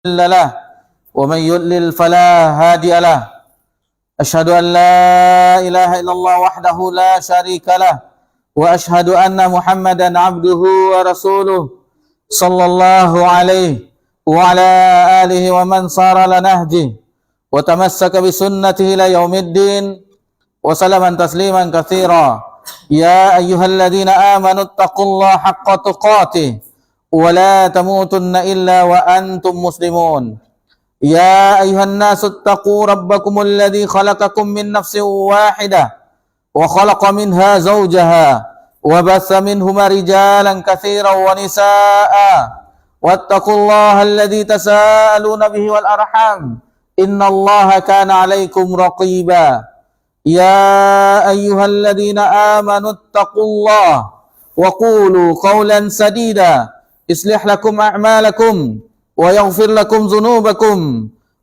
له ومن يضلل فلا هادي له أشهد أن لا إله إلا الله وحده لا شريك له وأشهد أن محمدا عبده ورسوله صلى الله عليه وعلى آله ومن صار على نهجه وتمسك بسنته إلى يوم الدين وسلم تسليما كثيرا يا أيها الذين آمنوا اتقوا الله حق تقاته ولا تموتن إلا وأنتم مسلمون يا أيها الناس اتقوا ربكم الذي خلقكم من نفس واحدة وخلق منها زوجها وبث منهما رجالا كثيرا ونساء واتقوا الله الذي تساءلون به والأرحام إن الله كان عليكم رقيبا يا أيها الذين آمنوا اتقوا الله وقولوا قولا سديدا يصلح لكم أعمالكم ويغفر لكم ذنوبكم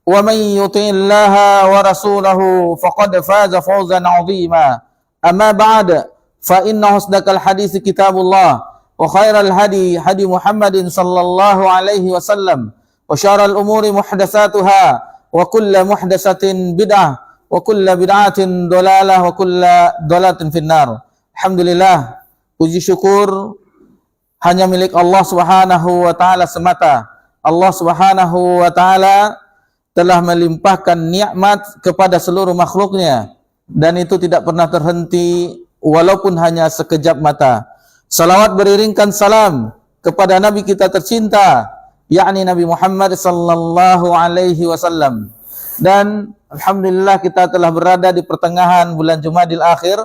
ومن يطع الله ورسوله فقد فاز فوزا عظيما أما بعد فإن أصدق الحديث كتاب الله وخير الهدي هدي محمد صلى الله عليه وسلم وشر الأمور محدثاتها وكل محدثة بدعة وكل بدعة ضلالة وكل ضلالة في النار. Alhamdulillah, puji syukur hanya milik Allah Subhanahu wa taala semata. Allah Subhanahu wa taala telah melimpahkan nikmat kepada seluruh makhluknya dan itu tidak pernah terhenti walaupun hanya sekejap mata. Salawat beriringkan salam kepada Nabi kita tercinta, yakni Nabi Muhammad sallallahu alaihi wasallam. Dan alhamdulillah kita telah berada di pertengahan bulan Jumadil Akhir,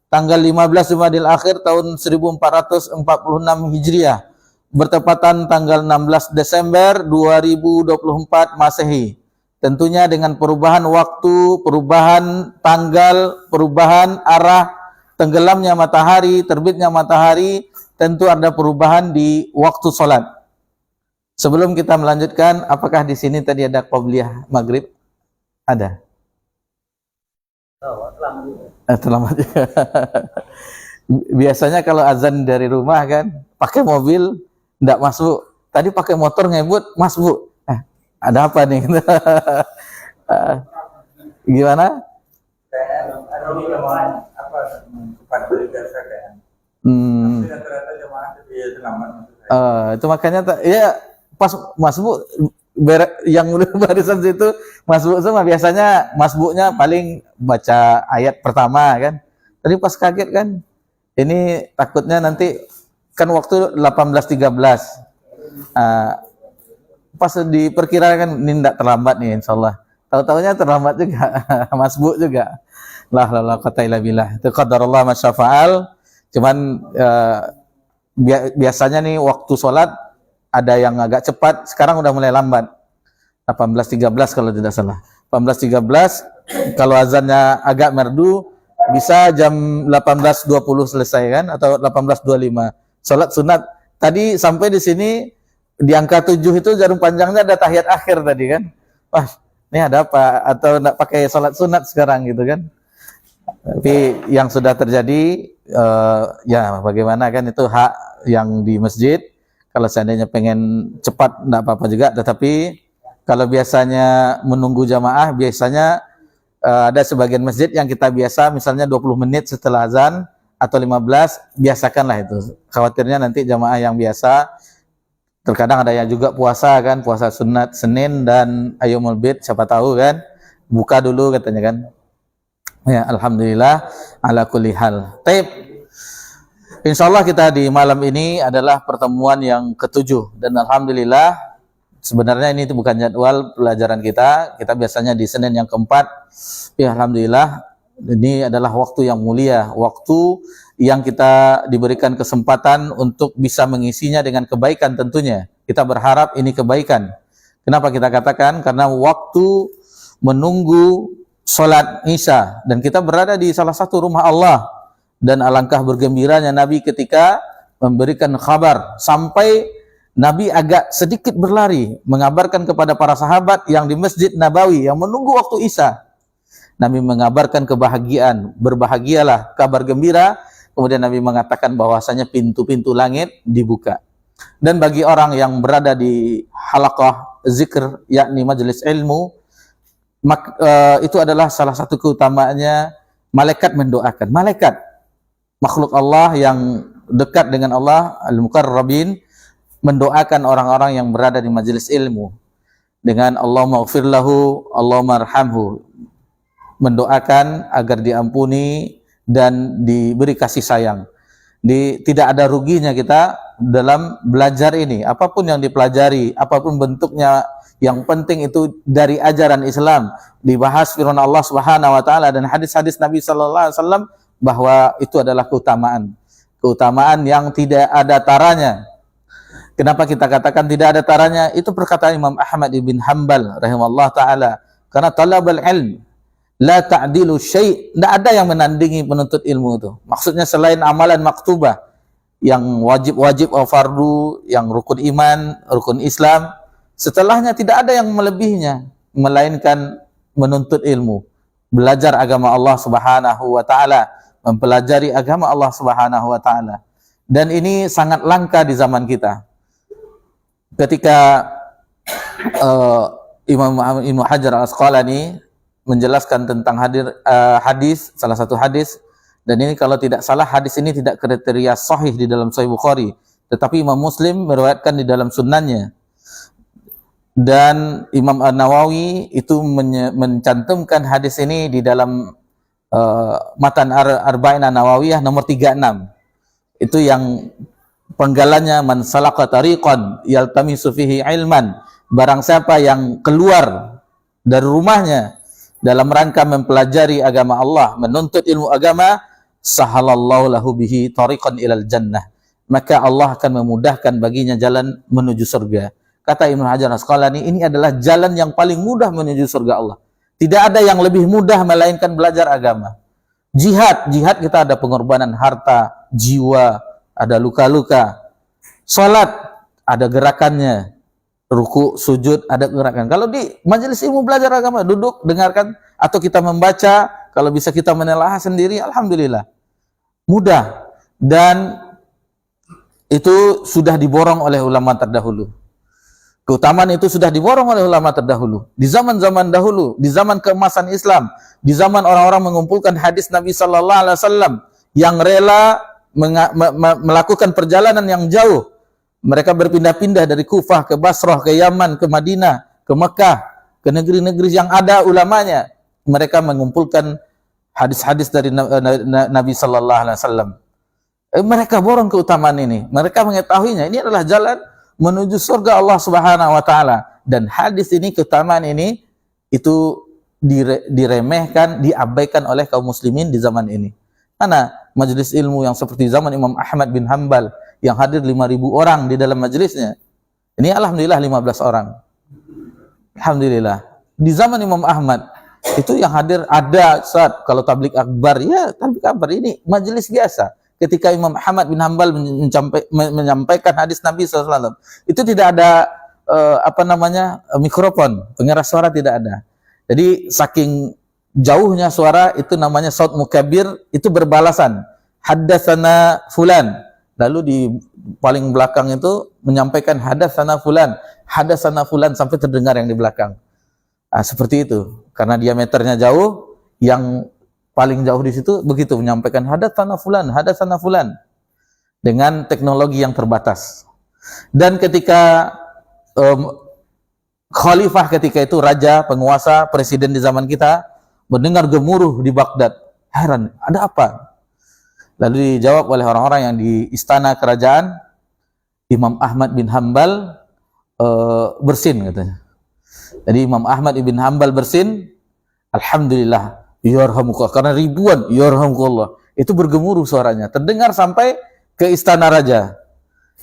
tanggal 15 Jumadil Akhir tahun 1446 Hijriah, bertepatan tanggal 16 Desember 2024 Masehi. Tentunya dengan perubahan waktu, perubahan tanggal, perubahan arah tenggelamnya matahari, terbitnya matahari, tentu ada perubahan di waktu sholat. Sebelum kita melanjutkan, apakah di sini tadi ada qobliyah maghrib? Ada. Terlambat. Biasanya kalau azan dari rumah kan, pakai mobil enggak masuk. Tadi pakai motor ngebut, masuk. Ada apa nih? Gimana? Itu makanya ya pas masuk yang barisan situ masbuk semua, biasanya masbuknya paling baca ayat pertama kan. Tadi pas kaget kan, ini takutnya nanti kan waktu 18.13 pas diperkirakan ini tidak terlambat nih insyaallah, tahu-tahunya terlambat juga. Masbuk juga. La quwata illa billah, itu qadarullah masyafa'al. Cuman biasanya nih waktu sholat ada yang agak cepat, sekarang udah mulai lambat. 18.13 kalau tidak salah. 18.13 kalau azannya agak merdu bisa jam 18.20 selesai kan, atau 18.25. Salat sunat. Tadi sampai di sini di angka 7 itu jarum panjangnya ada tahiyat akhir tadi kan. Wah, ini ada apa? Atau enggak pakai salat sunat sekarang gitu kan. Tapi yang sudah terjadi ya bagaimana kan, itu hak yang di masjid. Kalau seandainya pengen cepat enggak apa-apa juga, tetapi kalau biasanya menunggu jamaah, biasanya ada sebagian masjid yang kita biasa misalnya 20 menit setelah azan atau 15, biasakanlah itu. Khawatirnya nanti jamaah yang biasa, terkadang ada yang juga puasa kan, puasa sunat Senin dan Ayyamul Bid, siapa tahu kan, buka dulu katanya kan. Ya, alhamdulillah ala kulli hal. Taib. Insyaallah kita di malam ini adalah pertemuan yang ke-7 dan alhamdulillah sebenarnya ini bukan jadwal pelajaran kita. Kita biasanya di Senin yang ke-4. Ya alhamdulillah ini adalah waktu yang mulia, waktu yang kita diberikan kesempatan untuk bisa mengisinya dengan kebaikan tentunya. Kita berharap ini kebaikan. Kenapa kita katakan? Karena waktu menunggu sholat Isya dan kita berada di salah satu rumah Allah, dan alangkah bergembiranya Nabi ketika memberikan kabar, sampai Nabi agak sedikit berlari mengabarkan kepada para sahabat yang di Masjid Nabawi yang menunggu waktu Isya. Nabi mengabarkan kebahagiaan, berbahagialah, kabar gembira. Kemudian Nabi mengatakan bahwasanya pintu-pintu langit dibuka. Dan bagi orang yang berada di halaqah zikr, yakni majelis ilmu, itu adalah salah satu keutamaannya malaikat mendoakan. Malaikat, makhluk Allah yang dekat dengan Allah, al-muqarrabin, mendoakan orang-orang yang berada di majelis ilmu dengan Allahumma ighfir lahu, Allahumma arhamhu, mendoakan agar diampuni dan diberi kasih sayang. Tidak ada ruginya kita dalam belajar ini. Apapun yang dipelajari, apapun bentuknya, yang penting itu dari ajaran Islam. Dibahas firman Allah Subhanahu wa taala dan hadis-hadis Nabi sallallahu alaihi wasallam bahwa itu adalah keutamaan. Keutamaan yang tidak ada taranya. Kenapa kita katakan tidak ada taranya? Itu perkataan Imam Ahmad ibn Hanbal rahimahullah taala. Karena talabul ilm la ta'dilu syai', tidak ada yang menandingi penuntut ilmu itu. Maksudnya selain amalan maktubah yang wajib-wajib atau fardu, yang rukun iman, rukun Islam, setelahnya tidak ada yang melebihinya melainkan menuntut ilmu, belajar agama Allah Subhanahu wa taala, mempelajari agama Allah Subhanahu wa taala. Dan ini sangat langka di zaman kita. Ketika Imam Ibnu Hajar Al-Asqalani menjelaskan tentang hadis, salah satu hadis, dan ini kalau tidak salah hadis ini tidak kriteria sahih di dalam Sahih Bukhari, tetapi Imam Muslim meriwayatkan di dalam sunnahnya, dan Imam An-Nawawi itu mencantumkan hadis ini di dalam Matan Arba'in An-Nawawiyah nomor 36. Itu yang penggalannya, man salaka tariqan yaltamisu fihi ilman, barang siapa yang keluar dari rumahnya dalam rangka mempelajari agama Allah, menuntut ilmu agama, sahalallahu lahu bihi tariqan ilal jannah, maka Allah akan memudahkan baginya jalan menuju surga. Kata Ibnu Hajar Asqalani, ini adalah jalan yang paling mudah menuju surga Allah. Tidak ada yang lebih mudah melainkan belajar agama. Jihad kita ada pengorbanan harta, jiwa, ada luka-luka. Salat ada gerakannya. Ruku, sujud, ada gerakan. Kalau di majelis ilmu belajar agama, duduk, dengarkan, atau kita membaca, kalau bisa kita menelaah sendiri, alhamdulillah. Mudah. Dan itu sudah diborong oleh ulama terdahulu. Keutamaan itu sudah diborong oleh ulama terdahulu. Di zaman-zaman dahulu, di zaman keemasan Islam, di zaman orang-orang mengumpulkan hadis Nabi sallallahu alaihi wasallam yang rela melakukan perjalanan yang jauh. Mereka berpindah-pindah dari Kufah ke Basrah, ke Yaman, ke Madinah, ke Mekah, ke negeri-negeri yang ada ulamanya. Mereka mengumpulkan hadis-hadis dari Nabi sallallahu alaihi wasallam. Mereka borong keutamaan ini. Mereka mengetahuinya. Ini adalah jalan menuju surga Allah Subhanahu wa taala. Dan hadis ini, keutamaan ini itu diremehkan, diabaikan oleh kaum muslimin di zaman ini. Mana majelis ilmu yang seperti zaman Imam Ahmad bin Hanbal yang hadir 5.000 orang di dalam majelisnya. Ini alhamdulillah 15 orang. Alhamdulillah. Di zaman Imam Ahmad itu yang hadir ada saat kalau tablik akbar, ya tablik akbar ini majelis biasa. Ketika Imam Ahmad bin Hanbal menyampaikan hadis Nabi SAW, itu tidak ada mikrofon, pengeras suara tidak ada. Jadi saking jauhnya suara itu namanya saut mukabir, itu berbalasan. Haddatsana fulan. Lalu di paling belakang itu menyampaikan haddatsana fulan sampai terdengar yang di belakang. Nah, seperti itu. Karena diameternya jauh, yang paling jauh di situ begitu menyampaikan haddatsana fulan dengan teknologi yang terbatas. Dan ketika khalifah ketika itu, raja, penguasa, presiden di zaman kita mendengar gemuruh di Baghdad, heran, ada apa? Lalu dijawab oleh orang-orang yang di istana kerajaan, Imam Ahmad bin Hanbal bersin katanya. Jadi Imam Ahmad bin Hanbal bersin, alhamdulillah, yarhamukallah, karena ribuan yarhamukallah itu bergemuruh suaranya, terdengar sampai ke istana raja,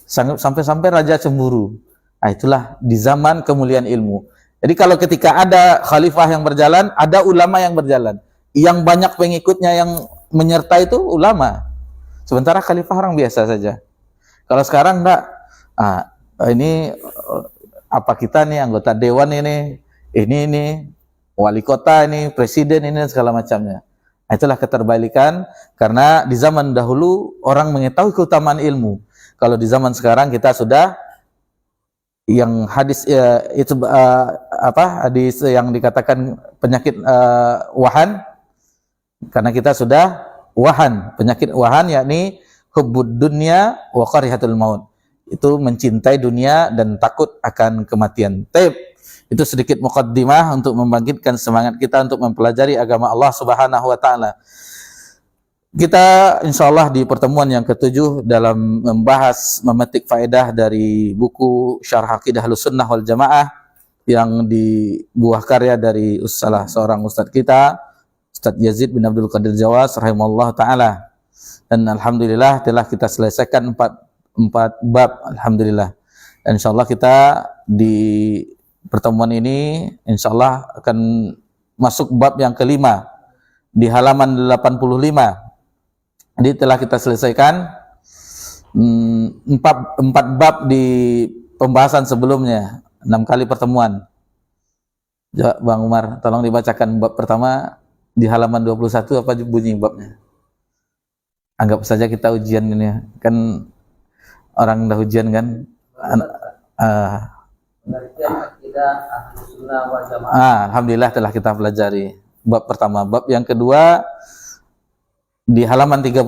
sampai raja cemburu. Nah, itulah di zaman kemuliaan ilmu. Jadi kalau ketika ada khalifah yang berjalan, ada ulama yang berjalan, yang banyak pengikutnya yang menyertai itu ulama. Sementara khalifah orang biasa saja. Kalau sekarang enggak, ini apa kita nih anggota dewan ini wali kota ini, presiden ini, segala macamnya. Nah, itulah keterbalikan, karena di zaman dahulu orang mengetahui keutamaan ilmu. Kalau di zaman sekarang kita sudah yang hadis itu hadis yang dikatakan penyakit wahan, karena kita sudah wahan, penyakit wahan yakni hubbud dunya wa karihatul maut, itu mencintai dunia dan takut akan kematian. Itu sedikit muqaddimah untuk membangkitkan semangat kita untuk mempelajari agama Allah Subhanahu wa taala. Kita insyaallah di pertemuan yang ke-7 dalam membahas memetik faedah dari buku Syarh Aqidah Ahlussunnah wal Jamaah yang buah karya dari salah seorang ustaz kita, Ustaz Yazid bin Abdul Qadir Jawas rahimahullah taala. Dan alhamdulillah telah kita selesaikan 4 bab, alhamdulillah. Dan insyaallah kita di pertemuan ini insyaallah akan masuk bab yang kelima di halaman 85. Jadi telah kita selesaikan 4 bab di pembahasan sebelumnya, 6 kali pertemuan. Coba Bang Umar, tolong dibacakan bab pertama di halaman 21, apa bunyi babnya? Anggap saja kita ujian ini, kan orang dah ujian kan. Alhamdulillah telah kita pelajari bab pertama. Bab yang kedua di halaman 39.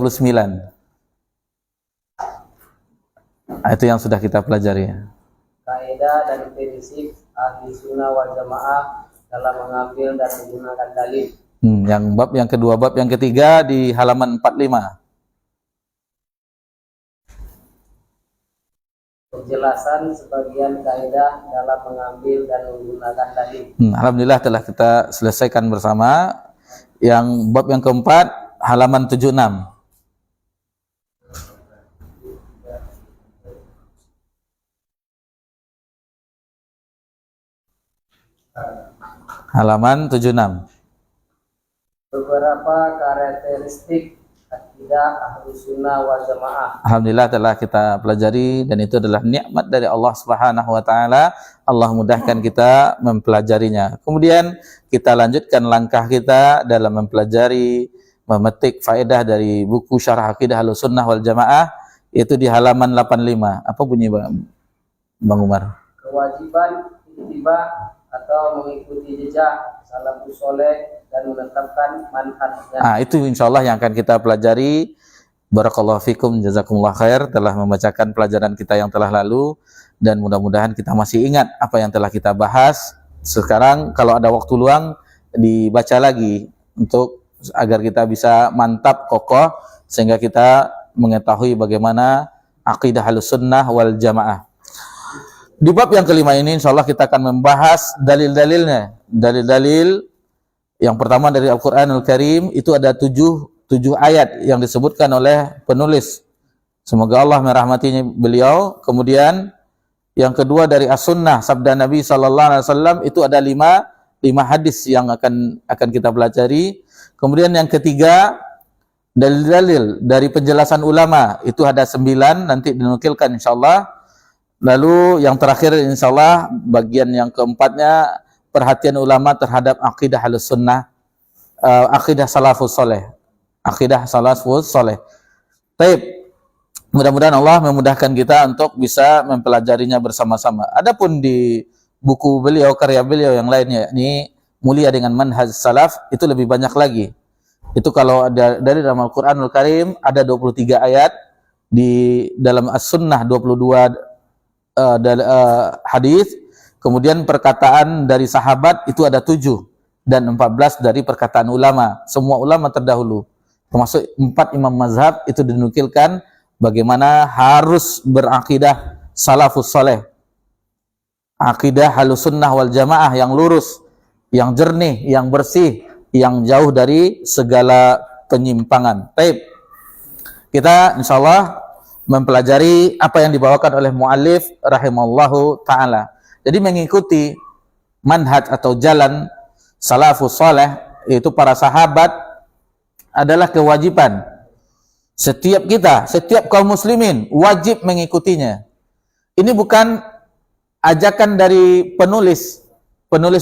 Itu yang sudah kita pelajari. Kaidah dan prinsip ahli sunnah wal jamaah dalam mengambil dan menggunakan dalil. Yang bab yang kedua, bab yang ketiga di halaman 45. Penjelasan sebagian kaidah dalam mengambil dan menggunakan dalil. Alhamdulillah telah kita selesaikan bersama. Yang bab yang keempat halaman 76. Halaman 76. Beberapa karakteristik akidah Ahlussunnah wal Jamaah. Alhamdulillah telah kita pelajari, dan itu adalah nikmat dari Allah Subhanahu wa taala. Allah mudahkan kita mempelajarinya. Kemudian kita lanjutkan langkah kita dalam mempelajari memetik faedah dari buku Syarh Aqidah Ahlussunnah wal Jamaah, itu di halaman 85. Apa bunyi Bang Umar? Kewajiban ittiba atau mengikuti jejak salafus saleh dan menetapkan manhajnya. Itu insyaallah yang akan kita pelajari. Barakallahu fikum, jazakumullah khair telah membacakan pelajaran kita yang telah lalu, dan mudah-mudahan kita masih ingat apa yang telah kita bahas. Sekarang kalau ada waktu luang dibaca lagi untuk agar kita bisa mantap kokoh, sehingga kita mengetahui bagaimana akidah Ahlussunnah wal Jamaah. Di bab yang kelima ini insyaallah kita akan membahas dalil-dalilnya. Dalil-dalil yang pertama dari Al-Qur'anul Karim, itu ada 7 ayat yang disebutkan oleh penulis. Semoga Allah merahmatinya beliau. Kemudian yang kedua dari As-Sunnah, sabda Nabi sallallahu alaihi wasallam, itu ada 5 hadis yang akan kita pelajari. Kemudian yang ketiga, dalil-dalil dari penjelasan ulama, itu ada 9, nanti dinukilkan insyaallah. Lalu yang terakhir insyaallah bagian yang keempatnya, perhatian ulama terhadap akidah Ahlussunnah, akidah salafus saleh, akidah salafus saleh. Baik, mudah-mudahan Allah memudahkan kita untuk bisa mempelajarinya bersama-sama. Adapun di buku beliau, karya beliau yang lainnya, ini Mulia dengan Manhaj Salaf, itu lebih banyak lagi. Itu kalau ada dari dalam Al-Qur'anul Karim ada 23 ayat, di dalam As-Sunnah 22 hadis, kemudian perkataan dari sahabat itu ada 7, dan 14 dari perkataan ulama, semua ulama terdahulu, termasuk 4 imam mazhab, itu dinukilkan bagaimana harus berakidah salafus saleh, akidah Ahlussunnah wal Jamaah yang lurus, yang jernih, yang bersih, yang jauh dari segala penyimpangan. Baik, kita insyaallah mempelajari apa yang dibawakan oleh muallif rahimallahu taala. Jadi mengikuti manhaj atau jalan salafus saleh, yaitu para sahabat, adalah kewajiban setiap kita, setiap kaum muslimin wajib mengikutinya. Ini bukan ajakan dari penulis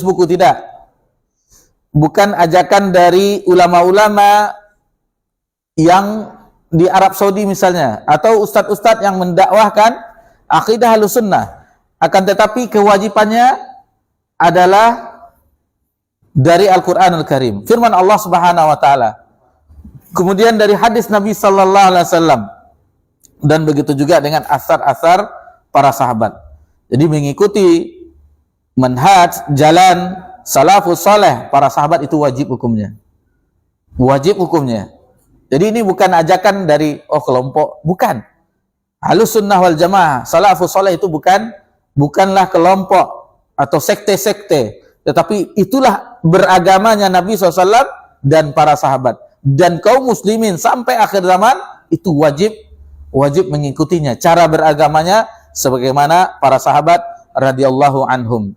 buku, tidak. Bukan ajakan dari ulama-ulama yang di Arab Saudi misalnya, atau ustadz-ustadz yang mendakwahkan akidah Ahlussunnah. Akan tetapi kewajibannya adalah dari Al-Qur'anul Karim, firman Allah Subhanahu wa taala. Kemudian dari hadis Nabi sallallahu alaihi wasallam, dan begitu juga dengan asar-asar para sahabat. Jadi mengikuti manhaj, jalan salafus saleh para sahabat itu wajib hukumnya. Wajib hukumnya. Jadi ini bukan ajakan dari kelompok, bukan. Ahlus sunnah wal jamaah, salafus saleh itu bukanlah kelompok atau sekte-sekte, tetapi itulah beragamanya Nabi SAW dan para sahabat. Dan kaum muslimin sampai akhir zaman itu wajib mengikutinya. Cara beragamanya sebagaimana para sahabat radhiyallahu anhum.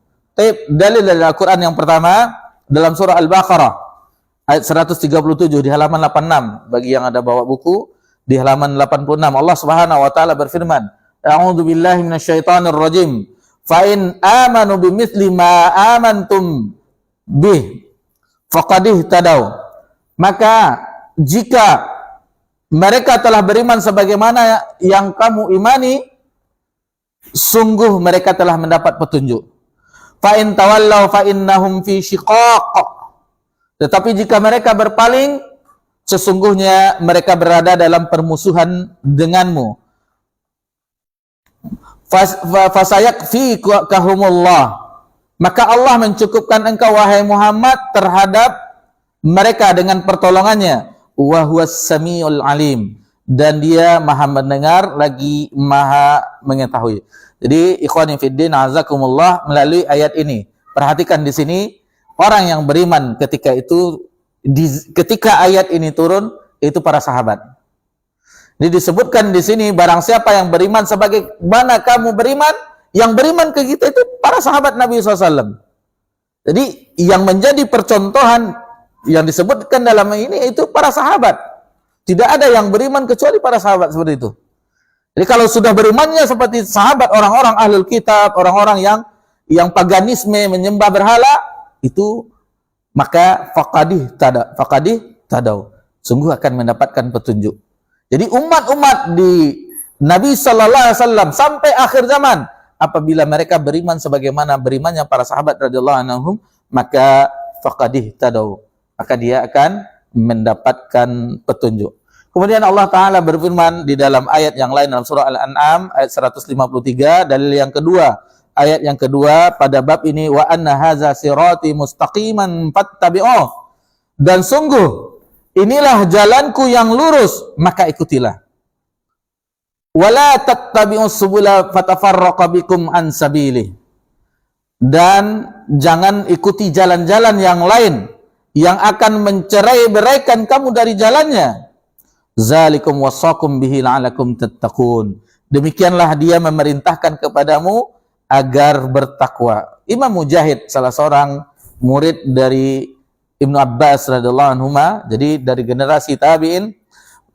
Dalil dari Al-Quran yang pertama dalam surah Al-Baqarah ayat 137 di halaman 86. Bagi yang ada bawa buku, di halaman 86 Allah Subhanahu wa taala berfirman, A'udzu billahi minasyaitonir rajim. Fa in amanu bimithli ma amantum bih faqad ihtadaw. Maka jika mereka telah beriman sebagaimana yang kamu imani, sungguh mereka telah mendapat petunjuk. Fa in tawallaw fa innahum fi shiqaq. Tetapi jika mereka berpaling, sesungguhnya mereka berada dalam permusuhan denganmu. Fasayakfikahumullah. Maka Allah mencukupkan engkau wahai Muhammad terhadap mereka dengan pertolongannya. Wa huwas samiul alim. Dan dia maha mendengar lagi maha mengetahui. Jadi ikhwani fiddin azakumullah, melalui ayat ini perhatikan di sini orang yang beriman ketika ayat ini turun itu para sahabat. Ini disebutkan di sini barang siapa yang beriman sebagaimana kamu beriman, yang beriman ke kita itu para sahabat Nabi SAW. Jadi yang menjadi percontohan yang disebutkan dalam ini itu para sahabat. Tidak ada yang beriman kecuali para sahabat seperti itu. Jadi kalau sudah berimannya seperti sahabat, orang-orang ahlul kitab, orang-orang yang paganisme, menyembah berhala, itu maka faqadih tadaw. Sungguh akan mendapatkan petunjuk. Jadi umat-umat di Nabi sallallahu alaihi wasallam sampai akhir zaman, apabila mereka beriman sebagaimana berimannya para sahabat radhiyallahu anhum, maka faqadih tadaw. Maka dia akan mendapatkan petunjuk. Kemudian Allah Ta'ala berfirman di dalam ayat yang lain dalam surah Al-An'am ayat 153, dalil yang kedua, ayat yang kedua pada bab ini, wa anna hadza sirati mustaqiman fattabi'uh. Dan sungguh inilah jalanku yang lurus, maka ikutilah. Wala tattabi'us subula fatafarraqa bikum an sabilih. Dan jangan ikuti jalan-jalan yang lain yang akan mencerai-beraikan kamu dari jalannya. Zalikum wasaqum bihi la'alakum tattaqun. Demikianlah dia memerintahkan kepadamu agar bertakwa. Imam Mujahid, salah seorang murid dari Ibnu Abbas radhiyallahu anhuma, jadi dari generasi tabi'in,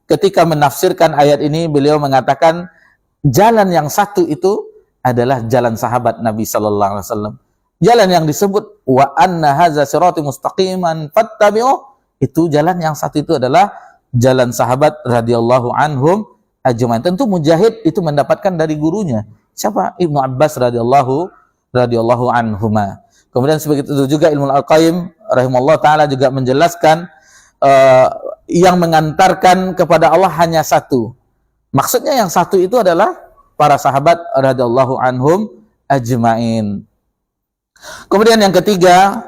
ketika menafsirkan ayat ini beliau mengatakan jalan yang satu itu adalah jalan sahabat Nabi sallallahu alaihi wasallam. Jalan yang disebut wa anna hadza sirati mustaqiman fattabi'uh, itu jalan yang satu itu adalah jalan sahabat radhiyallahu anhum ajmain. Tentu Mujahid itu mendapatkan dari gurunya. Siapa? Ibnu Abbas radhiyallahu anhuma. Kemudian sebegitu juga Ilmu Al-Qayyim rahimahullah taala juga menjelaskan yang mengantarkan kepada Allah hanya satu. Maksudnya yang satu itu adalah para sahabat radhiyallahu anhum ajmain. Kemudian yang ketiga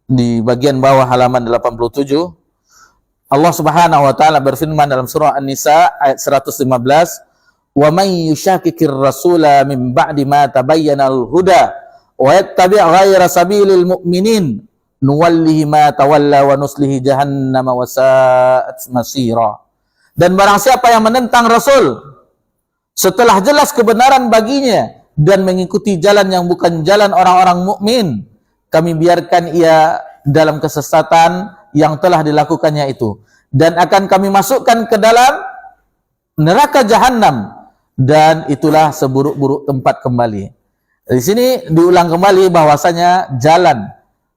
di bagian bawah halaman 87, Allah Subhanahu wa taala berfirman dalam surah An-Nisa ayat 115, "Wa may yushakkikir rasula min ba'di ma tabayyana al-huda wa yattabi' ghayra sabilil mu'minin nuwallihi ma tawalla wa nuslihi jahannam wa sa'at masira." Dan barang siapa yang menentang Rasul setelah jelas kebenaran baginya dan mengikuti jalan yang bukan jalan orang-orang mukmin, kami biarkan ia dalam kesesatan yang telah dilakukannya itu, dan akan kami masukkan ke dalam neraka jahanam, dan itulah seburuk-buruk tempat kembali. Di sini diulang kembali bahwasanya jalan,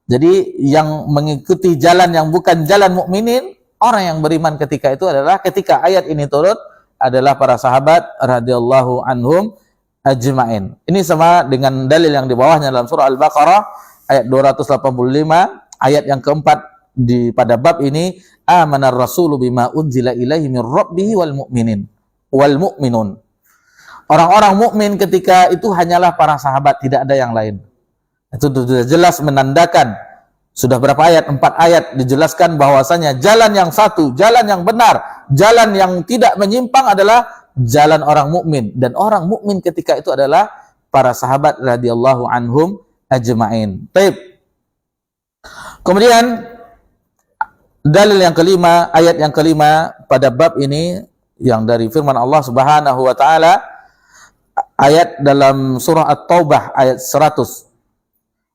jadi yang mengikuti jalan yang bukan jalan mukminin, orang yang beriman ketika itu adalah ketika ayat ini turun adalah para sahabat radhiyallahu anhum ajma'in. Ini sama dengan dalil yang di bawahnya dalam surah Al-Baqarah ayat 285, ayat yang keempat pada bab ini, amanar rasulu bima unzila ilaihi min rabbih wal mu'minun. Orang-orang mukmin ketika itu hanyalah para sahabat, tidak ada yang lain. Itu sudah jelas menandakan, sudah berapa ayat? 4 ayat dijelaskan bahwasanya jalan yang satu, jalan yang benar, jalan yang tidak menyimpang adalah jalan orang mukmin, dan orang mukmin ketika itu adalah para sahabat radhiyallahu anhum ajma'in. Baik. Kemudian dalil yang kelima, ayat yang kelima pada bab ini yang dari firman Allah Subhanahu wa taala, ayat dalam surah At-Taubah ayat 100.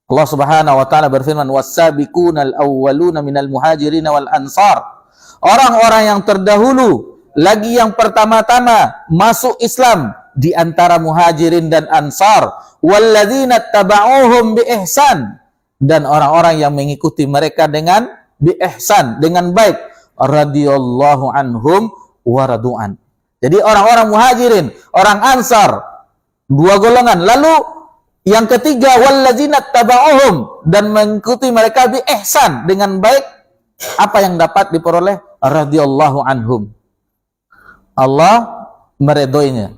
Allah Subhanahu wa taala berfirman, was-sabiqunal awwaluna minal muhajirin wal ansar. Orang-orang yang terdahulu, lagi yang pertama-tama masuk Islam di antara muhajirin dan ansar, walladzina tabauhum bi ihsan, dan orang-orang yang mengikuti mereka dengan bi ihsan, dengan baik, radhiyallahu anhum wa radu'an. Jadi orang-orang muhajirin, orang ansar, dua golongan. Lalu yang ketiga, walladzina tabauhum, dan mengikuti mereka bi ihsan, dengan baik. Apa yang dapat diperoleh? Radhiyallahu anhum. Allah meredhoinya.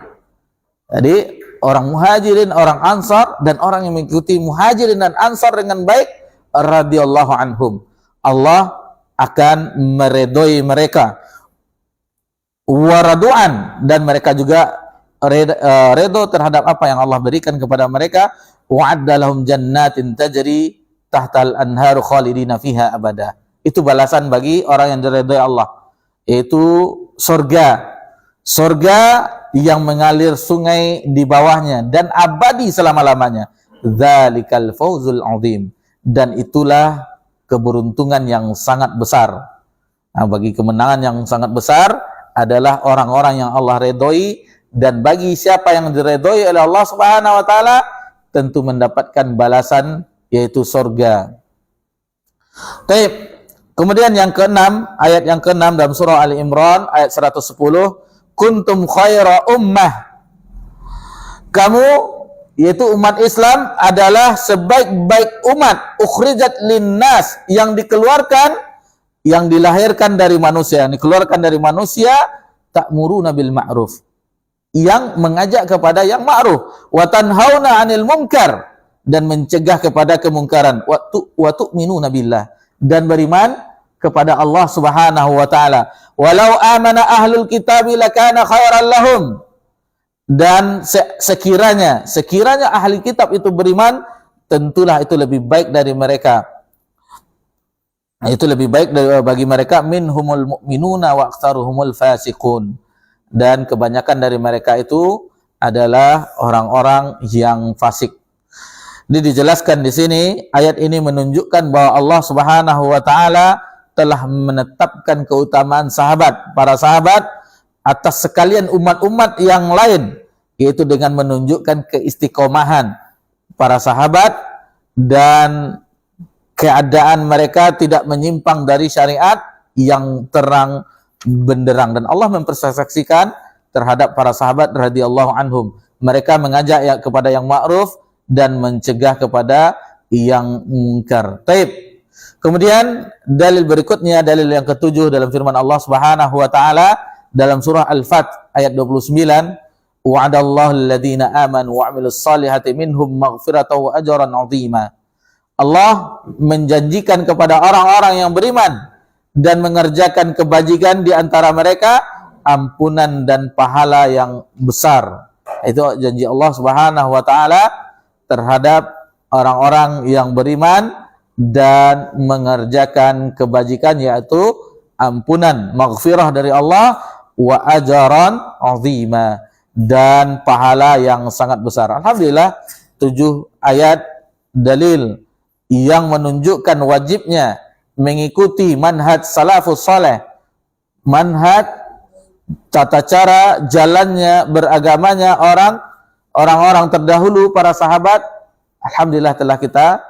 Jadi orang muhajirin, orang ansar, dan orang yang mengikuti muhajirin dan ansar dengan baik, radhiyallahu anhum. Allah akan meredhoi mereka. Waradu'an, dan mereka juga redho terhadap apa yang Allah berikan kepada mereka. Wa'adda lahum jannatin tajri tahtal anharu khalidina fiha abada. Itu balasan bagi orang yang diredhoi Allah, yaitu surga. Surga yang mengalir sungai di bawahnya dan abadi selama-lamanya. Dzalikal fawzul 'adzim. Dan itulah keberuntungan yang sangat besar. Nah, bagi kemenangan yang sangat besar adalah orang-orang yang Allah redhoi, dan bagi siapa yang diredhoi oleh Allah Subhanahu wa taala tentu mendapatkan balasan, yaitu surga. Baik. Kemudian yang keenam, ayat yang keenam dalam surah Ali Imran ayat 110, kuntum khaira ummah. Kamu, yaitu umat Islam, adalah sebaik-baik umat, ukhrijat linnas, yang dikeluarkan, yang dilahirkan dari manusia, yang dikeluarkan dari manusia, ta'muruna bil ma'ruf, yang mengajak kepada yang ma'ruf, wa tanhauna 'anil munkar, dan mencegah kepada kemungkaran, wa tu'minuna billah, dan beriman kepada Allah Subhanahu wa taala. Walau amana ahlul kitabi lakana khairan lahum. Dan sekiranya ahli kitab itu beriman, tentulah itu lebih baik dari mereka. Itu lebih baik bagi mereka. Minhumul mu'minuna wa aktsaruhumul fasiqun. Dan kebanyakan dari mereka itu adalah orang-orang yang fasik. Ini dijelaskan di sini, ayat ini menunjukkan bahwa Allah Subhanahu wa taala telah menetapkan keutamaan para sahabat atas sekalian umat-umat yang lain, yaitu dengan menunjukkan keistiqomahan para sahabat dan keadaan mereka tidak menyimpang dari syariat yang terang benderang. Dan Allah mempersaksikan terhadap para sahabat radhiyallahu anhum. Mereka mengajak kepada yang ma'ruf dan mencegah kepada yang munkar. Taib. Kemudian dalil berikutnya, dalil yang ketujuh dalam firman Allah Subhanahu wa taala dalam surah Al-Fath ayat 29, wa'adallahu alladhina amanu wa 'amilus salihati minhum maghfiratan wa ajran 'azima. Allah menjanjikan kepada orang-orang yang beriman dan mengerjakan kebajikan di antara mereka ampunan dan pahala yang besar. Itu janji Allah Subhanahu wa taala terhadap orang-orang yang beriman dan mengerjakan kebajikan, yaitu ampunan, maghfirah dari Allah, wa ajran 'azima, dan pahala yang sangat besar. Alhamdulillah, 7 ayat dalil yang menunjukkan wajibnya mengikuti manhaj salafus saleh, manhaj tata cara jalannya beragamanya orang-orang terdahulu, para sahabat. Alhamdulillah telah kita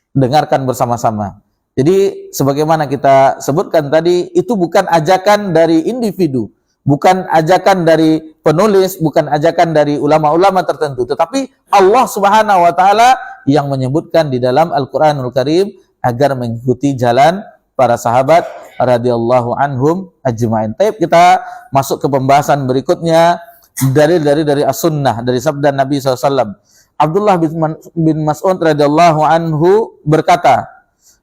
dengarkan bersama-sama. Jadi sebagaimana kita sebutkan tadi, itu bukan ajakan dari individu, bukan ajakan dari penulis, bukan ajakan dari ulama-ulama tertentu, tetapi Allah Subhanahu wa taala yang menyebutkan di dalam Al-Qur'anul Karim agar mengikuti jalan para sahabat radhiyallahu anhum ajma'in. Baik, kita masuk ke pembahasan berikutnya dari as-sunnah, dari sabda Nabi SAW. Abdullah bin Mas'ud radhiyallahu anhu berkata,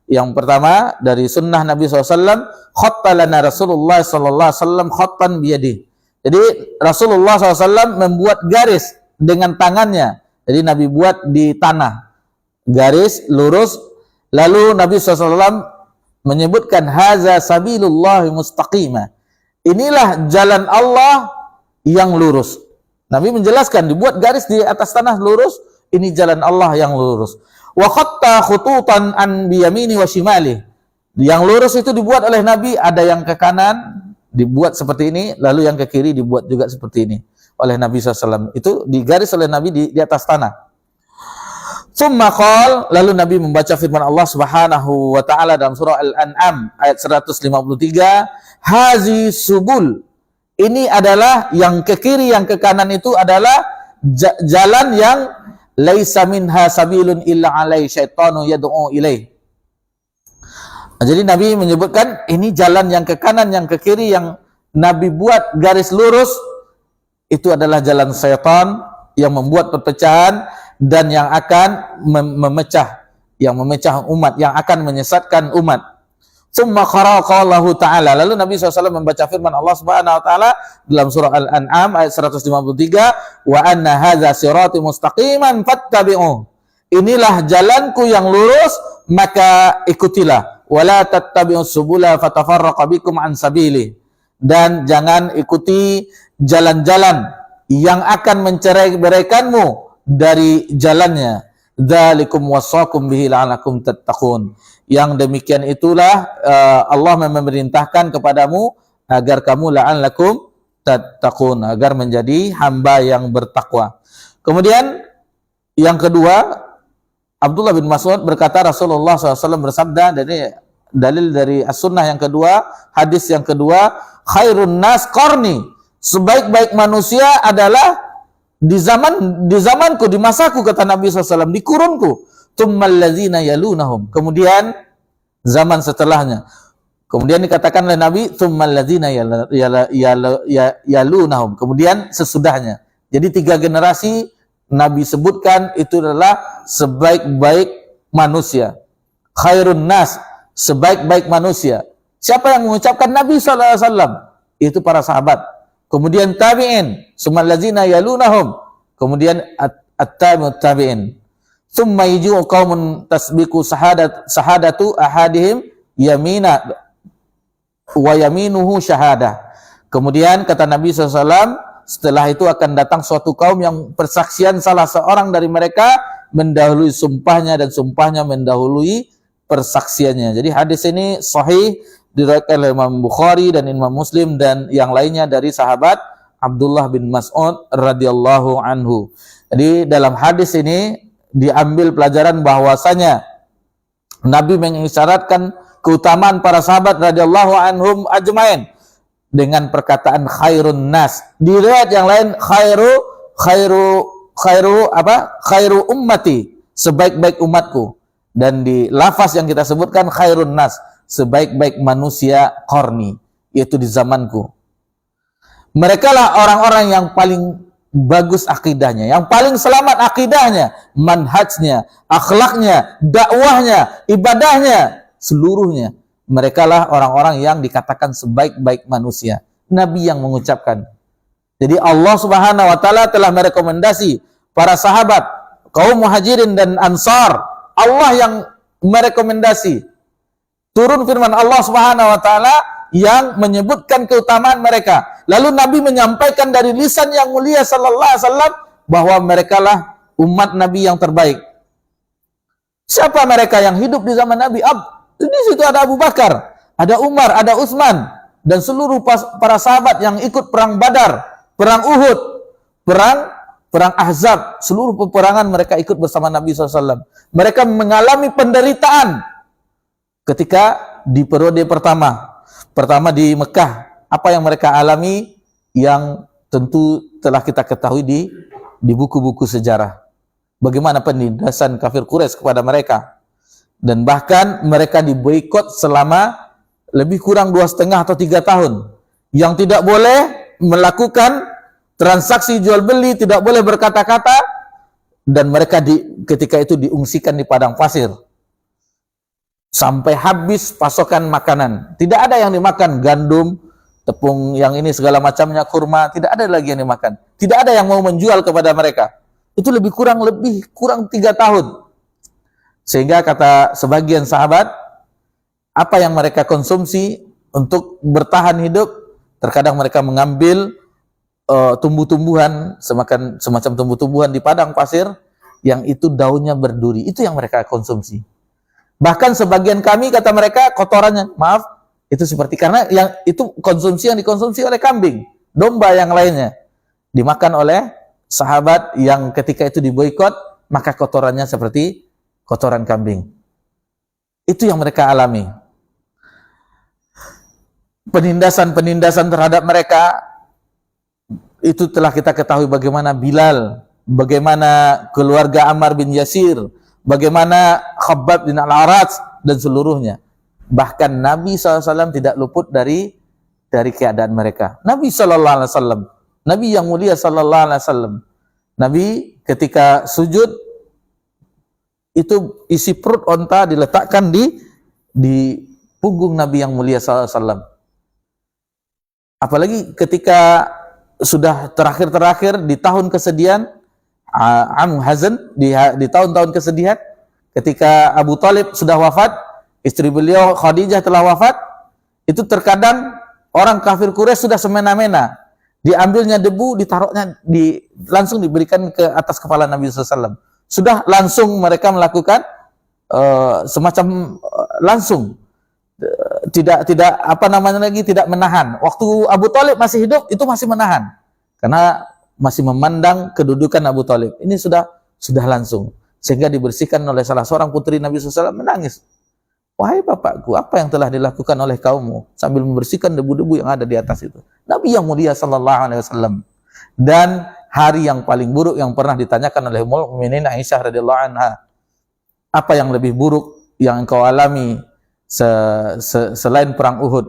yang pertama dari sunnah Nabi SAW, khattalana Rasulullah SAW khattan biyadih. Jadi Rasulullah SAW membuat garis dengan tangannya. Jadi Nabi buat di tanah garis lurus, lalu Nabi SAW menyebutkan haza sabilullahi mustaqimah. Inilah jalan Allah yang lurus. Nabi menjelaskan, dibuat garis di atas tanah lurus, ini jalan Allah yang lurus. Wa khatta khututan an biyamini wa shimali. Yang lurus itu dibuat oleh Nabi, ada yang ke kanan dibuat seperti ini, lalu yang ke kiri dibuat juga seperti ini oleh Nabi SAW. Itu digaris oleh Nabi di atas tanah. Tsumma qala, lalu Nabi membaca firman Allah Subhanahu wa taala dalam surah Al-An'am ayat 153, hazi subul. Ini adalah yang ke kiri, yang ke kanan itu adalah jalan yang laisa minha sabilun illa alai syaitanu yad'u ilaih. Jadi Nabi menyebutkan ini jalan yang ke kanan, yang ke kiri, yang Nabi buat garis lurus, itu adalah jalan syaitan yang membuat perpecahan dan yang akan memecah umat, yang akan menyesatkan umat. Summa qara'a qaulahu ta'ala, lalu Nabi SAW membaca firman Allah Subhanahu wa taala dalam surah Al-An'am ayat 153, wa anna hadza sirati mustaqiman fattabi'u. Inilah jalanku yang lurus, maka ikutilah. Wala tattabi'us subula fatafarraqa bikum an sabili. Dan jangan ikuti jalan-jalan yang akan mencerai-beraikanmu dari jalannya. Dzalikum wasaqum bihi la'alakum tattaqun. Yang demikian itulah Allah memerintahkan kepadamu agar kamu la'alakum tattaqun, agar menjadi hamba yang bertakwa. Kemudian yang kedua, Abdullah bin Mas'ud berkata Rasulullah SAW bersabda, dari dalil dari as-sunnah yang kedua, hadis yang kedua, khairun nas qarni, sebaik-baik manusia adalah di zamanku, di masaku, kata Nabi SAW, di kurunku. Tsummal ladzina yalunahum, kemudian zaman setelahnya. Kemudian dikatakan oleh Nabi, tsummal ladzina yalunahum, kemudian sesudahnya. Jadi 3 generasi Nabi sebutkan itu adalah sebaik-baik manusia. Khairun nas, sebaik-baik manusia. Siapa yang mengucapkan? Nabi SAW. Itu para sahabat. Kemudian tabi'in, tsummal ladzina yalunahum, kemudian at-tabi'ut tabi'in. Tsumma yaji'u qaumun tasbiqu sahadatu ahadihim yamina wa yaminuhu syahadah. Kemudian kata Nabi SAW, setelah itu akan datang suatu kaum yang persaksian salah seorang dari mereka mendahului sumpahnya dan sumpahnya mendahului persaksiannya. Jadi hadis ini sahih, diriwayatkan oleh Imam Bukhari dan Imam Muslim dan yang lainnya dari sahabat Abdullah bin Mas'ud radhiyallahu anhu. Jadi dalam hadis ini diambil pelajaran bahwasanya Nabi mengisyaratkan keutamaan para sahabat radhiyallahu anhum ajmain dengan perkataan khairun nas. Di riwayat yang lain khairu ummati, sebaik-baik umatku. Dan di lafaz yang kita sebutkan khairun nas, sebaik-baik manusia qarni, yaitu di zamanku. Mereka lah orang-orang yang paling bagus akidahnya, yang paling selamat akidahnya, manhajnya, akhlaknya, dakwahnya, ibadahnya, seluruhnya. Mereka lah orang-orang yang dikatakan sebaik-baik manusia. Nabi yang mengucapkan. Jadi Allah Subhanahu wa taala telah merekomendasi para sahabat, kaum Muhajirin dan Ansar. Allah yang merekomendasi. Turun firman Allah Subhanahu wa taala yang menyebutkan keutamaan mereka. Lalu Nabi menyampaikan dari lisan yang mulia sallallahu alaihi wasallam bahwa merekalah umat Nabi yang terbaik. Siapa mereka yang hidup di zaman Nabi? Di situ ada Abu Bakar, ada Umar, ada Utsman dan seluruh para sahabat yang ikut perang Badar, perang Uhud, perang Ahzab, seluruh peperangan mereka ikut bersama Nabi SAW. Mereka mengalami penderitaan ketika di periode pertama di Mekah. Apa yang mereka alami? yang tentu telah kita ketahui di buku-buku sejarah. Bagaimana penindasan kafir Quraisy kepada mereka. Dan bahkan mereka diboikot selama lebih kurang 2,5 atau 3 tahun. Yang tidak boleh melakukan transaksi jual beli, tidak boleh berkata-kata, dan mereka ketika itu diungsikan di padang pasir. Sampai habis pasokan makanan. Tidak ada yang dimakan, gandum, tepung yang ini segala macamnya, kurma, tidak ada lagi yang dimakan. Tidak ada yang mau menjual kepada mereka. Itu lebih kurang 3 tahun. Sehingga kata sebagian sahabat, apa yang mereka konsumsi untuk bertahan hidup, terkadang mereka mengambil tumbuh-tumbuhan, semacam tumbuh-tumbuhan di padang pasir, yang itu daunnya berduri. Itu yang mereka konsumsi. Bahkan sebagian kami, kata mereka, kotorannya, maaf, itu seperti, karena yang itu konsumsi yang dikonsumsi oleh kambing, domba yang lainnya, dimakan oleh sahabat yang ketika itu diboikot, maka kotorannya seperti kotoran kambing. Itu yang mereka alami. Penindasan terhadap mereka, itu telah kita ketahui bagaimana Bilal, bagaimana keluarga Ammar bin Yasir, bagaimana Khabbab bin Al-Arat, dan seluruhnya. Bahkan Nabi SAW tidak luput dari keadaan mereka. Nabi SAW, Nabi yang mulia SAW, Nabi ketika sujud, itu isi perut onta diletakkan di punggung Nabi yang mulia SAW. Apalagi ketika sudah terakhir di tahun kesedihan, Hazan, di tahun-tahun kesedihan, ketika Abu Talib sudah wafat, istri beliau Khadijah telah wafat, itu terkadang orang kafir Quraisy sudah semena-mena, diambilnya debu, ditaruhnya, langsung diberikan ke atas kepala Nabi SAW. Sudah langsung mereka melakukan semacam langsung, tidak apa namanya lagi, tidak menahan. Waktu Abu Talib masih hidup, itu masih menahan, karena masih memandang kedudukan Abu Talib. Ini sudah langsung, sehingga dibersihkan oleh salah seorang putri Nabi SAW, menangis. Wahai bapakku, apa yang telah dilakukan oleh kaummu, sambil membersihkan debu-debu yang ada di atas itu. Nabi yang mulia SAW. Dan hari yang paling buruk yang pernah ditanyakan oleh Ummul Mukminin Aisyah radhiyallahu anha, apa yang lebih buruk yang engkau alami selain perang Uhud?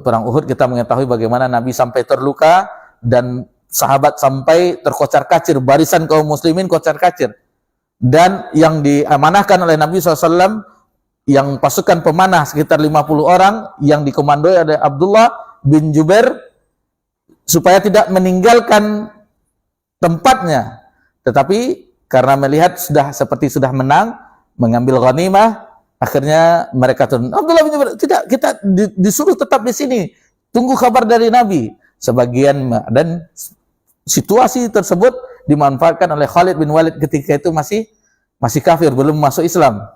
Perang Uhud kita mengetahui bagaimana Nabi sampai terluka dan sahabat sampai terkocar-kacir, barisan kaum muslimin kocar-kacir. Dan yang diamanahkan oleh Nabi SAW, yang pasukan pemanah sekitar 50 orang yang dikomandoi oleh Abdullah bin Jubair, supaya tidak meninggalkan tempatnya, tetapi karena melihat sudah menang, mengambil ghanimah, akhirnya mereka turun. Abdullah bin Jubair, tidak, kita disuruh tetap di sini, tunggu kabar dari Nabi. Sebagian, dan situasi tersebut dimanfaatkan oleh Khalid bin Walid ketika itu masih kafir, belum masuk Islam.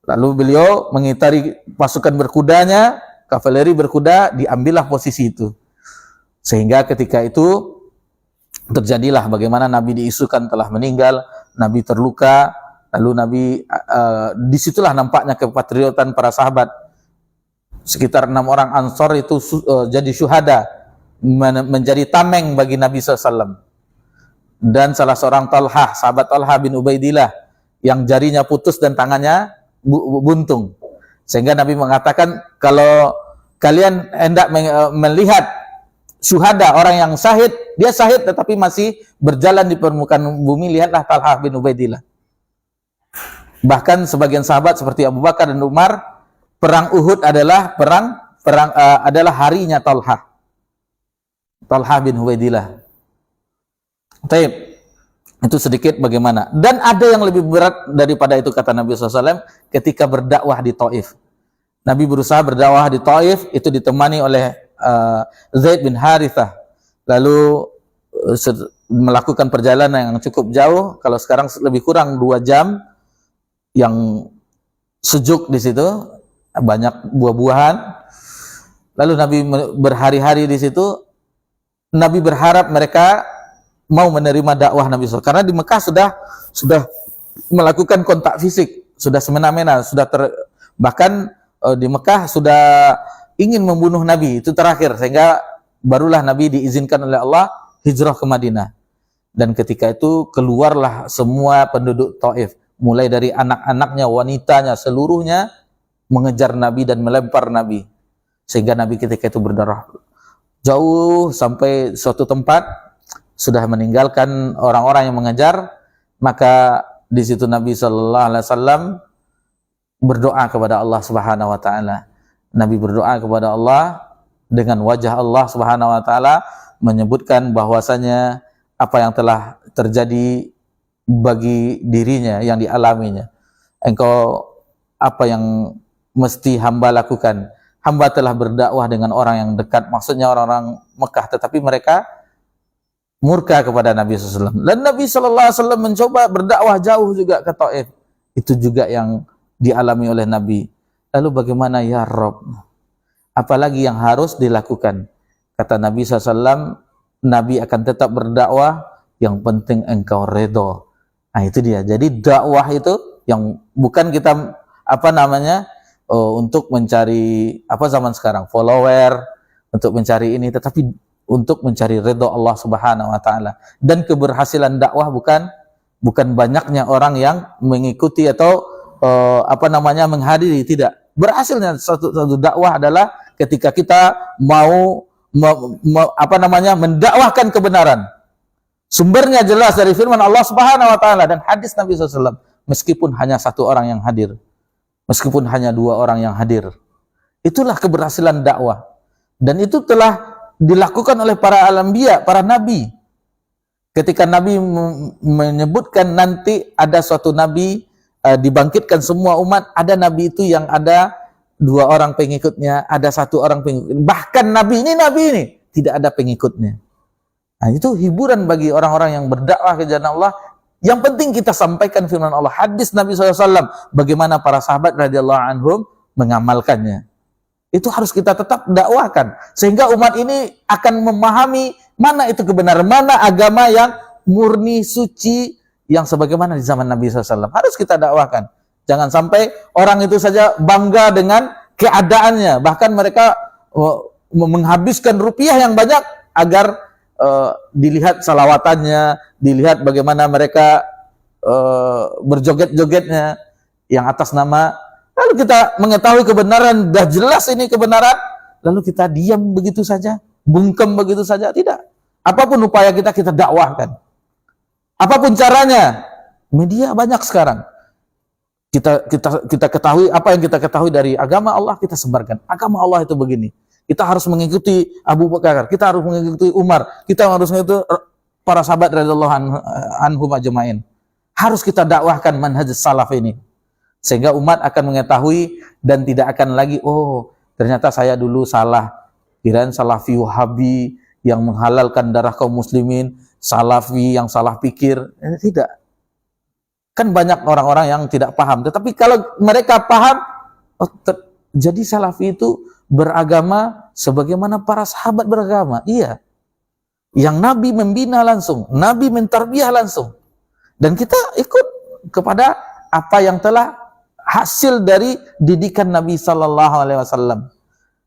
Lalu beliau mengitari pasukan berkudanya, kavaleri berkuda, diambillah posisi itu. Sehingga ketika itu terjadilah bagaimana Nabi diisukan telah meninggal, Nabi terluka, lalu Nabi disitulah nampaknya kepatriotan para sahabat. Sekitar 6 orang Ansor itu jadi syuhada, menjadi tameng bagi Nabi SAW. Dan salah seorang Talhah, sahabat Talhah bin Ubaidillah, yang jarinya putus dan tangannya buntung. Sehingga Nabi mengatakan, kalau kalian hendak melihat syuhada, orang yang syahid, dia syahid tetapi masih berjalan di permukaan bumi, lihatlah Talhah bin Ubaidillah. Bahkan sebagian sahabat seperti Abu Bakar dan Umar, perang Uhud adalah adalah harinya Talhah bin Ubaidillah. Taib. Itu sedikit bagaimana. Dan ada yang lebih berat daripada itu, kata Nabi SAW, ketika berdakwah di Taif. Nabi berusaha berdakwah di Taif, itu ditemani oleh Zaid bin Harithah. Lalu melakukan perjalanan yang cukup jauh, kalau sekarang lebih kurang 2 jam, yang sejuk di situ, banyak buah-buahan. Lalu Nabi berhari-hari di situ. Nabi berharap mereka mau menerima dakwah Nabi SAW, karena di Mekah sudah melakukan kontak fisik, sudah semena-mena, bahkan di Mekah sudah ingin membunuh Nabi, itu terakhir, sehingga barulah Nabi diizinkan oleh Allah hijrah ke Madinah. Dan ketika itu keluarlah semua penduduk Taif, mulai dari anak-anaknya, wanitanya, seluruhnya mengejar Nabi dan melempar Nabi. Sehingga Nabi ketika itu berdarah jauh sampai suatu tempat, sudah meninggalkan orang-orang yang mengejar. Maka di situ Nabi sallallahu alaihi wasallam berdoa kepada Allah Subhanahu wa taala. Nabi berdoa kepada Allah dengan wajah Allah Subhanahu wa taala, menyebutkan bahwasanya apa yang telah terjadi bagi dirinya, yang dialaminya. Engkau, apa yang mesti hamba lakukan? Hamba telah berdakwah dengan orang yang dekat, maksudnya orang-orang Mekah, tetapi mereka murka kepada Nabi SAW. Dan Nabi SAW mencoba berdakwah jauh juga ke Taif. Itu juga yang dialami oleh Nabi. Lalu bagaimana ya Rabb? Apalagi yang harus dilakukan? Kata Nabi SAW, Nabi akan tetap berdakwah, yang penting engkau redha. Nah itu dia. Jadi dakwah itu yang bukan kita untuk mencari zaman sekarang follower, untuk mencari ini, tetapi untuk mencari redha Allah Subhanahu wa taala. Dan keberhasilan dakwah bukan banyaknya orang yang mengikuti atau menghadiri, tidak. Berhasilnya satu dakwah adalah ketika kita mau mendakwahkan kebenaran. Sumbernya jelas dari firman Allah Subhanahu wa taala dan hadis Nabi SAW. Meskipun hanya satu orang yang hadir, meskipun hanya dua orang yang hadir, itulah keberhasilan dakwah. Dan itu telah dilakukan oleh para anbiya, para nabi. Ketika Nabi menyebutkan nanti ada suatu nabi dibangkitkan semua umat, ada nabi itu yang ada dua orang pengikutnya, ada satu orang pengikut. Bahkan nabi ini tidak ada pengikutnya. Nah, itu hiburan bagi orang-orang yang berdakwah ke jalan Allah. Yang penting kita sampaikan firman Allah, hadis Nabi SAW, bagaimana para sahabat radhiyallahu anhum mengamalkannya. Itu harus kita tetap dakwahkan, sehingga umat ini akan memahami mana itu kebenaran, mana agama yang murni, suci, yang sebagaimana di zaman Nabi SAW. Harus kita dakwahkan. Jangan sampai orang itu saja bangga dengan keadaannya, bahkan mereka menghabiskan rupiah yang banyak agar dilihat salawatannya, dilihat bagaimana mereka berjoget-jogetnya yang atas nama. Lalu kita mengetahui kebenaran, dah jelas ini kebenaran, lalu kita diam begitu saja, bungkem begitu saja, tidak. Apapun upaya kita dakwahkan. Apapun caranya, media banyak sekarang. Kita ketahui apa yang kita ketahui dari agama Allah, kita sebarkan. Agama Allah itu begini. Kita harus mengikuti Abu Bakar, kita harus mengikuti Umar, kita harus mengikuti para sahabat radhiyallahu anhum ajma'in. Harus kita dakwahkan manhaj salaf ini, sehingga umat akan mengetahui dan tidak akan lagi, oh ternyata saya dulu salah, kirain salafi wahabi yang menghalalkan darah kaum muslimin, salafi yang salah pikir. Tidak. Kan banyak orang-orang yang tidak paham, tetapi kalau mereka paham, jadi salafi itu beragama sebagaimana para sahabat beragama. Iya. Yang Nabi membina langsung, Nabi mentarbiah langsung. Dan kita ikut kepada apa yang telah hasil dari didikan Nabi sallallahu alaihi wasallam.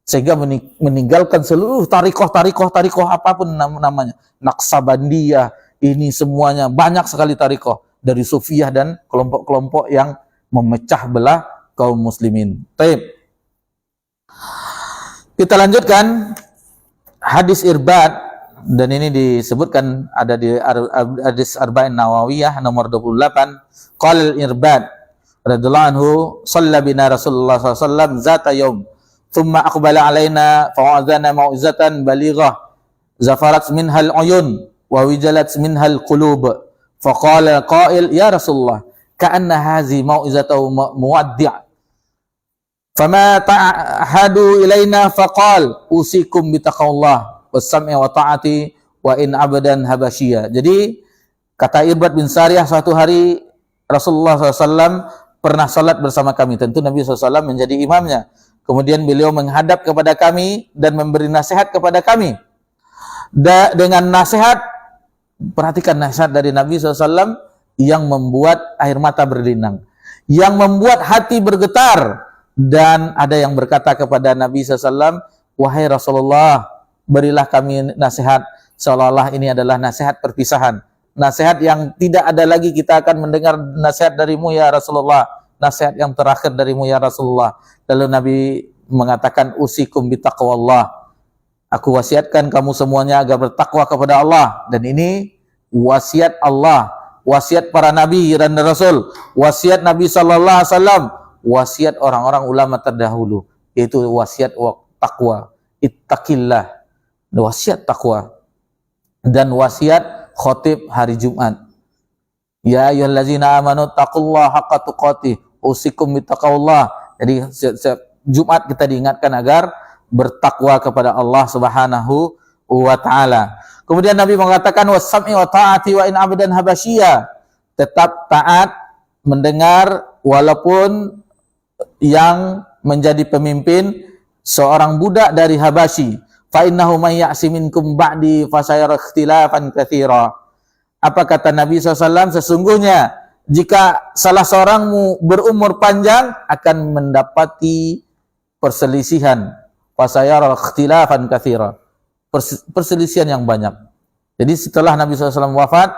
Sehingga meninggalkan seluruh tarikoh apapun namanya. Naqsabandiyah, ini semuanya banyak sekali tarikoh dari Sufiyah dan kelompok-kelompok yang memecah belah kaum muslimin. Baik. Kita lanjutkan hadis Irbad, dan ini disebutkan ada di hadis Arba'in Nawawiyah nomor 28. Qala Irbad radhiyallahu anhu, shalla bina Rasulullah sallallahu alaihi wasallam zata yaum, thumma aqbala alaina fa'adhana mau'izatan balighah zafarat minhal uyun wa wijalat minhal qulub. Faqala qail ya Rasulullah ka'anna hazi mau'izatu muwaddi'. Fama ta'ahadu ilaina faqal usikum bitaqwallah was-sam'i wa ta'ati wa in abadan habasyiyah. Jadi kata Irbad bin Sariyah, suatu hari Rasulullah SAW pernah salat bersama kami. Tentu Nabi SAW menjadi imamnya. Kemudian beliau menghadap kepada kami dan memberi nasihat kepada kami. Dengan nasihat, perhatikan nasihat dari Nabi SAW yang membuat air mata berlinang, yang membuat hati bergetar. Dan ada yang berkata kepada Nabi SAW, wahai Rasulullah, berilah kami nasihat seolah-olah ini adalah nasihat perpisahan, nasihat yang tidak ada lagi kita akan mendengar nasihat darimu ya Rasulullah, nasihat yang terakhir darimu ya Rasulullah. Lalu Nabi mengatakan, usikum bitaqwallah, aku wasiatkan kamu semuanya agar bertakwa kepada Allah. Dan ini wasiat Allah, wasiat para nabi dan rasul, wasiat Nabi sallallahu alaihi wasallam, wasiat orang-orang ulama terdahulu, yaitu wasiat takwa, ittaqillah, wasiat takwa, dan wasiat khotib hari Jumat. Ya ayyuhallazina amanu taqullaha haqqa tuqatih, usikum bittaqwallah. Jadi setiap Jumat kita diingatkan agar bertakwa kepada Allah Subhanahu wa taala. Kemudian Nabi mengatakan wasam'i wa ta'ati wa in abdan habasyiya, tetap taat mendengar walaupun yang menjadi pemimpin seorang budak dari Habasyi. Fa innahu may ya'si minkum ba'di fasayara ikhtilafan katsira. Apa kata Nabi SAW? Sesungguhnya jika salah seorangmu berumur panjang akan mendapati perselisihan, fasayara ikhtilafan katsira, perselisihan yang banyak. Jadi setelah Nabi SAW wafat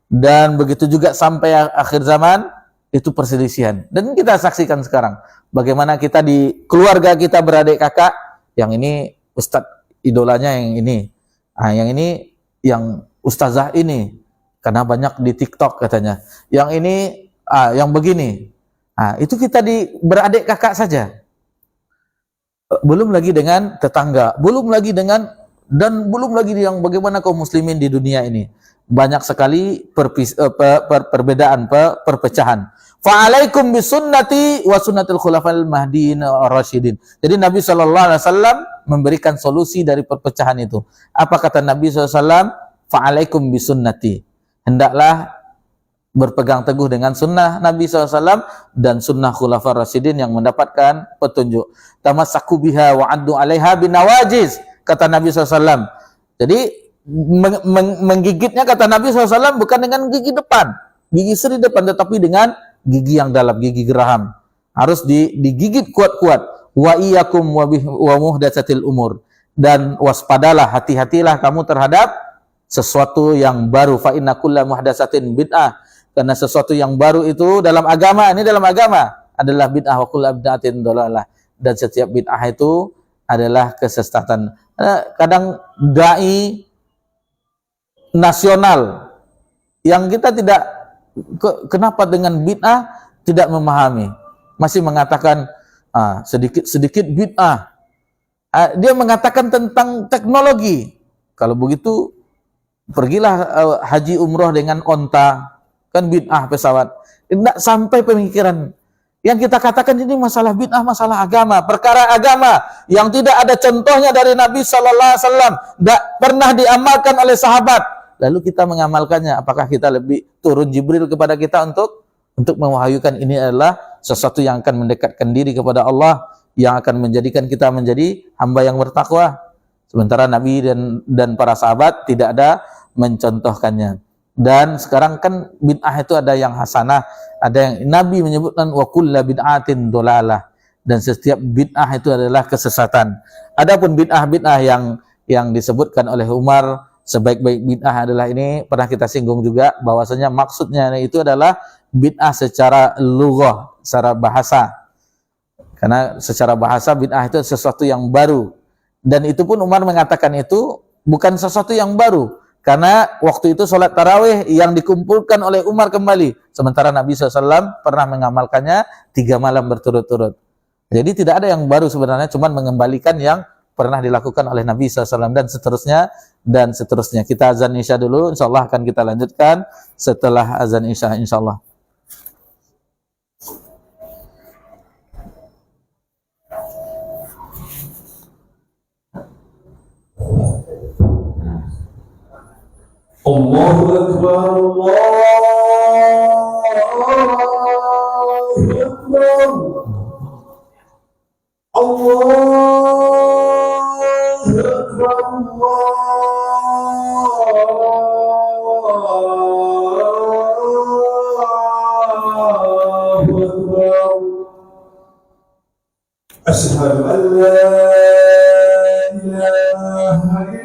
dan begitu juga sampai akhir zaman, itu perselisihan. Dan kita saksikan sekarang bagaimana kita di keluarga kita beradik kakak, yang ini ustadz idolanya yang ini, yang ini yang ustazah ini karena banyak di TikTok katanya, yang ini yang begini. Itu kita di beradik kakak saja. Belum lagi dengan tetangga, belum lagi dengan, dan belum lagi yang bagaimana kaum muslimin di dunia ini. Banyak sekali perbedaan, perpecahan. Fa'alaikum bisunnati wa sunnatil khulafa'il mahdiin ar-rasyidin. Jadi Nabi SAW memberikan solusi dari perpecahan itu. Apa kata Nabi SAW? Fa'alaikum bisunnati. Hendaklah berpegang teguh dengan sunnah Nabi SAW dan sunnah khulafa'ir rasyidin yang mendapatkan petunjuk. Tamassaku biha wa addu 'alaiha binawajiz, kata Nabi SAW. Jadi menggigitnya, kata Nabi SAW, bukan dengan gigi depan, gigi seri depan, tetapi dengan gigi yang dalam, gigi geraham. Harus digigit kuat-kuat. Wa iyyakum wa muhdatsatil umur. Dan waspadalah, hati-hatilah kamu terhadap sesuatu yang baru. Fa inna kulla muhdatsatin bid'ah. Karena sesuatu yang baru itu dalam agama, ini dalam agama adalah bid'ah, wa kullu bid'atin dhalalah. Dan setiap bid'ah itu adalah kesesatan. Kadang dai nasional yang kita tidak, kenapa dengan bid'ah tidak memahami, masih mengatakan sedikit-sedikit bid'ah. Dia mengatakan tentang teknologi. Kalau begitu pergilah haji umroh dengan onta, kan bid'ah pesawat. Tidak sampai pemikiran. Yang kita katakan ini masalah bid'ah, masalah agama, perkara agama yang tidak ada contohnya dari Nabi Sallallahu Alaihi Wasallam, tidak pernah diamalkan oleh sahabat. Lalu kita mengamalkannya. Apakah kita lebih turun Jibril kepada kita untuk mewahyukan ini adalah sesuatu yang akan mendekatkan diri kepada Allah, yang akan menjadikan kita menjadi hamba yang bertakwa. Sementara Nabi dan para sahabat tidak ada mencontohkannya. Dan sekarang kan bid'ah itu ada yang hasanah, ada yang Nabi menyebutkan wa kullu bid'atin dhalalah, dan setiap bid'ah itu adalah kesesatan. Adapun bid'ah yang disebutkan oleh Umar sebaik-baik bid'ah adalah ini, pernah kita singgung juga bahwasanya maksudnya itu adalah bid'ah secara lughah, secara bahasa. Karena secara bahasa bid'ah itu sesuatu yang baru. Dan itu pun Umar mengatakan itu bukan sesuatu yang baru. Karena waktu itu sholat tarawih yang dikumpulkan oleh Umar kembali. Sementara Nabi SAW pernah mengamalkannya 3 malam berturut-turut. Jadi tidak ada yang baru sebenarnya, cuma mengembalikan yang pernah dilakukan oleh Nabi SAW dan seterusnya dan seterusnya. Kita azan Isya dulu, insyaAllah akan kita lanjutkan setelah azan Isya, insyaAllah. Allahu Akbar, Allahu Akbar, Allahu Akbar, Allahu Akbar. Asyhadu an la ilaha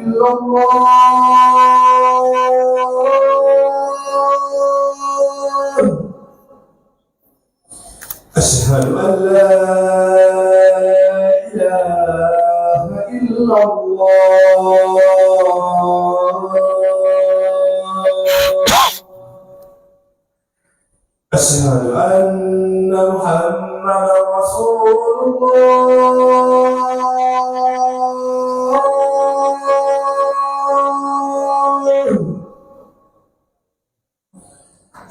أشهد أن لا إله إلا الله أشهد أن محمدا رسول الله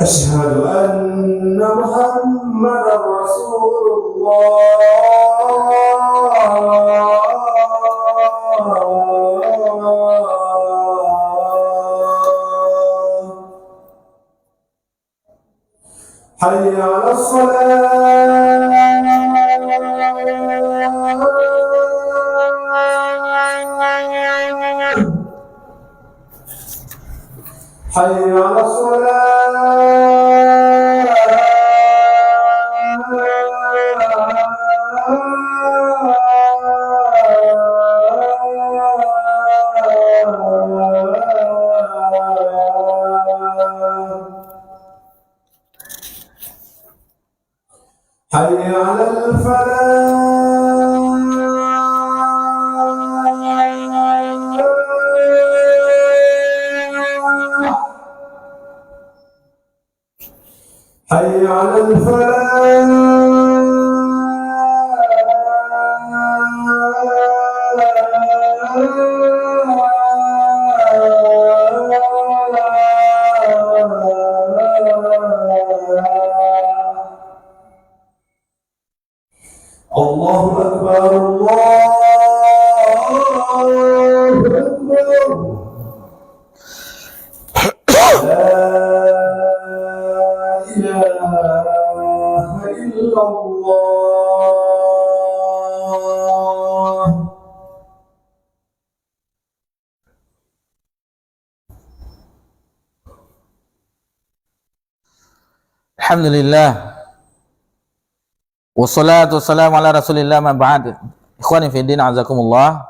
أشهد أن محمدا رسول الله حي على الصلاة حي على الصلاة حي على الفلاح حي على الفلاح الله أكبر الله أكبر لا إله إلا الله Alhamdulillah. Wassalatu wassalamu ala rasulillah ma ba'd. Ikhwani fi din azakumullah.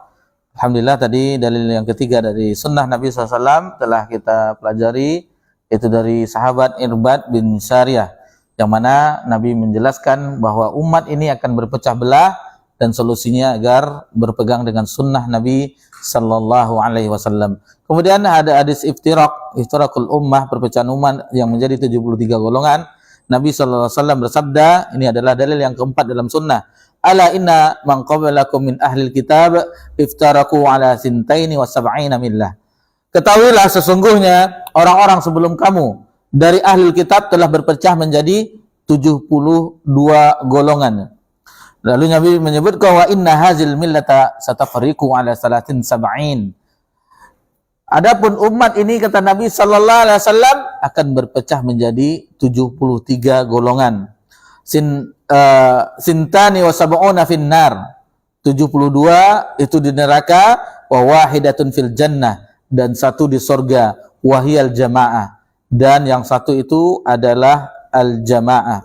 Alhamdulillah, tadi dalil yang ketiga dari sunnah Nabi SAW telah kita pelajari, itu dari sahabat Irbad bin Sariyah, yang mana Nabi menjelaskan bahwa umat ini akan berpecah belah dan solusinya agar berpegang dengan sunnah Nabi Sallallahu Alaihi Wasallam. Kemudian ada hadis iftirakul ummah, perpecahan umat yang menjadi 73 golongan. Nabi Sallallahu Alaihi Wasallam bersabda, ini adalah dalil yang keempat dalam sunnah. Ala inna man qablakum min ahlil kitab iftaraku ala sintaini wa sab'ina millah. Ketahuilah sesungguhnya orang-orang sebelum kamu dari ahlul kitab telah berpecah menjadi 72 golongan. Lalu Nabi menyebutkan wa inna hazil millata satafariqu ala salatin sab'in. Adapun umat ini, kata Nabi sallallahu alaihi wasallam, akan berpecah menjadi 73 golongan. Sintani wa sab'una finnar. 72 itu di neraka, wa wahidatun fil jannah, dan satu di surga, wahiyal jamaah, dan yang satu itu adalah al jamaah.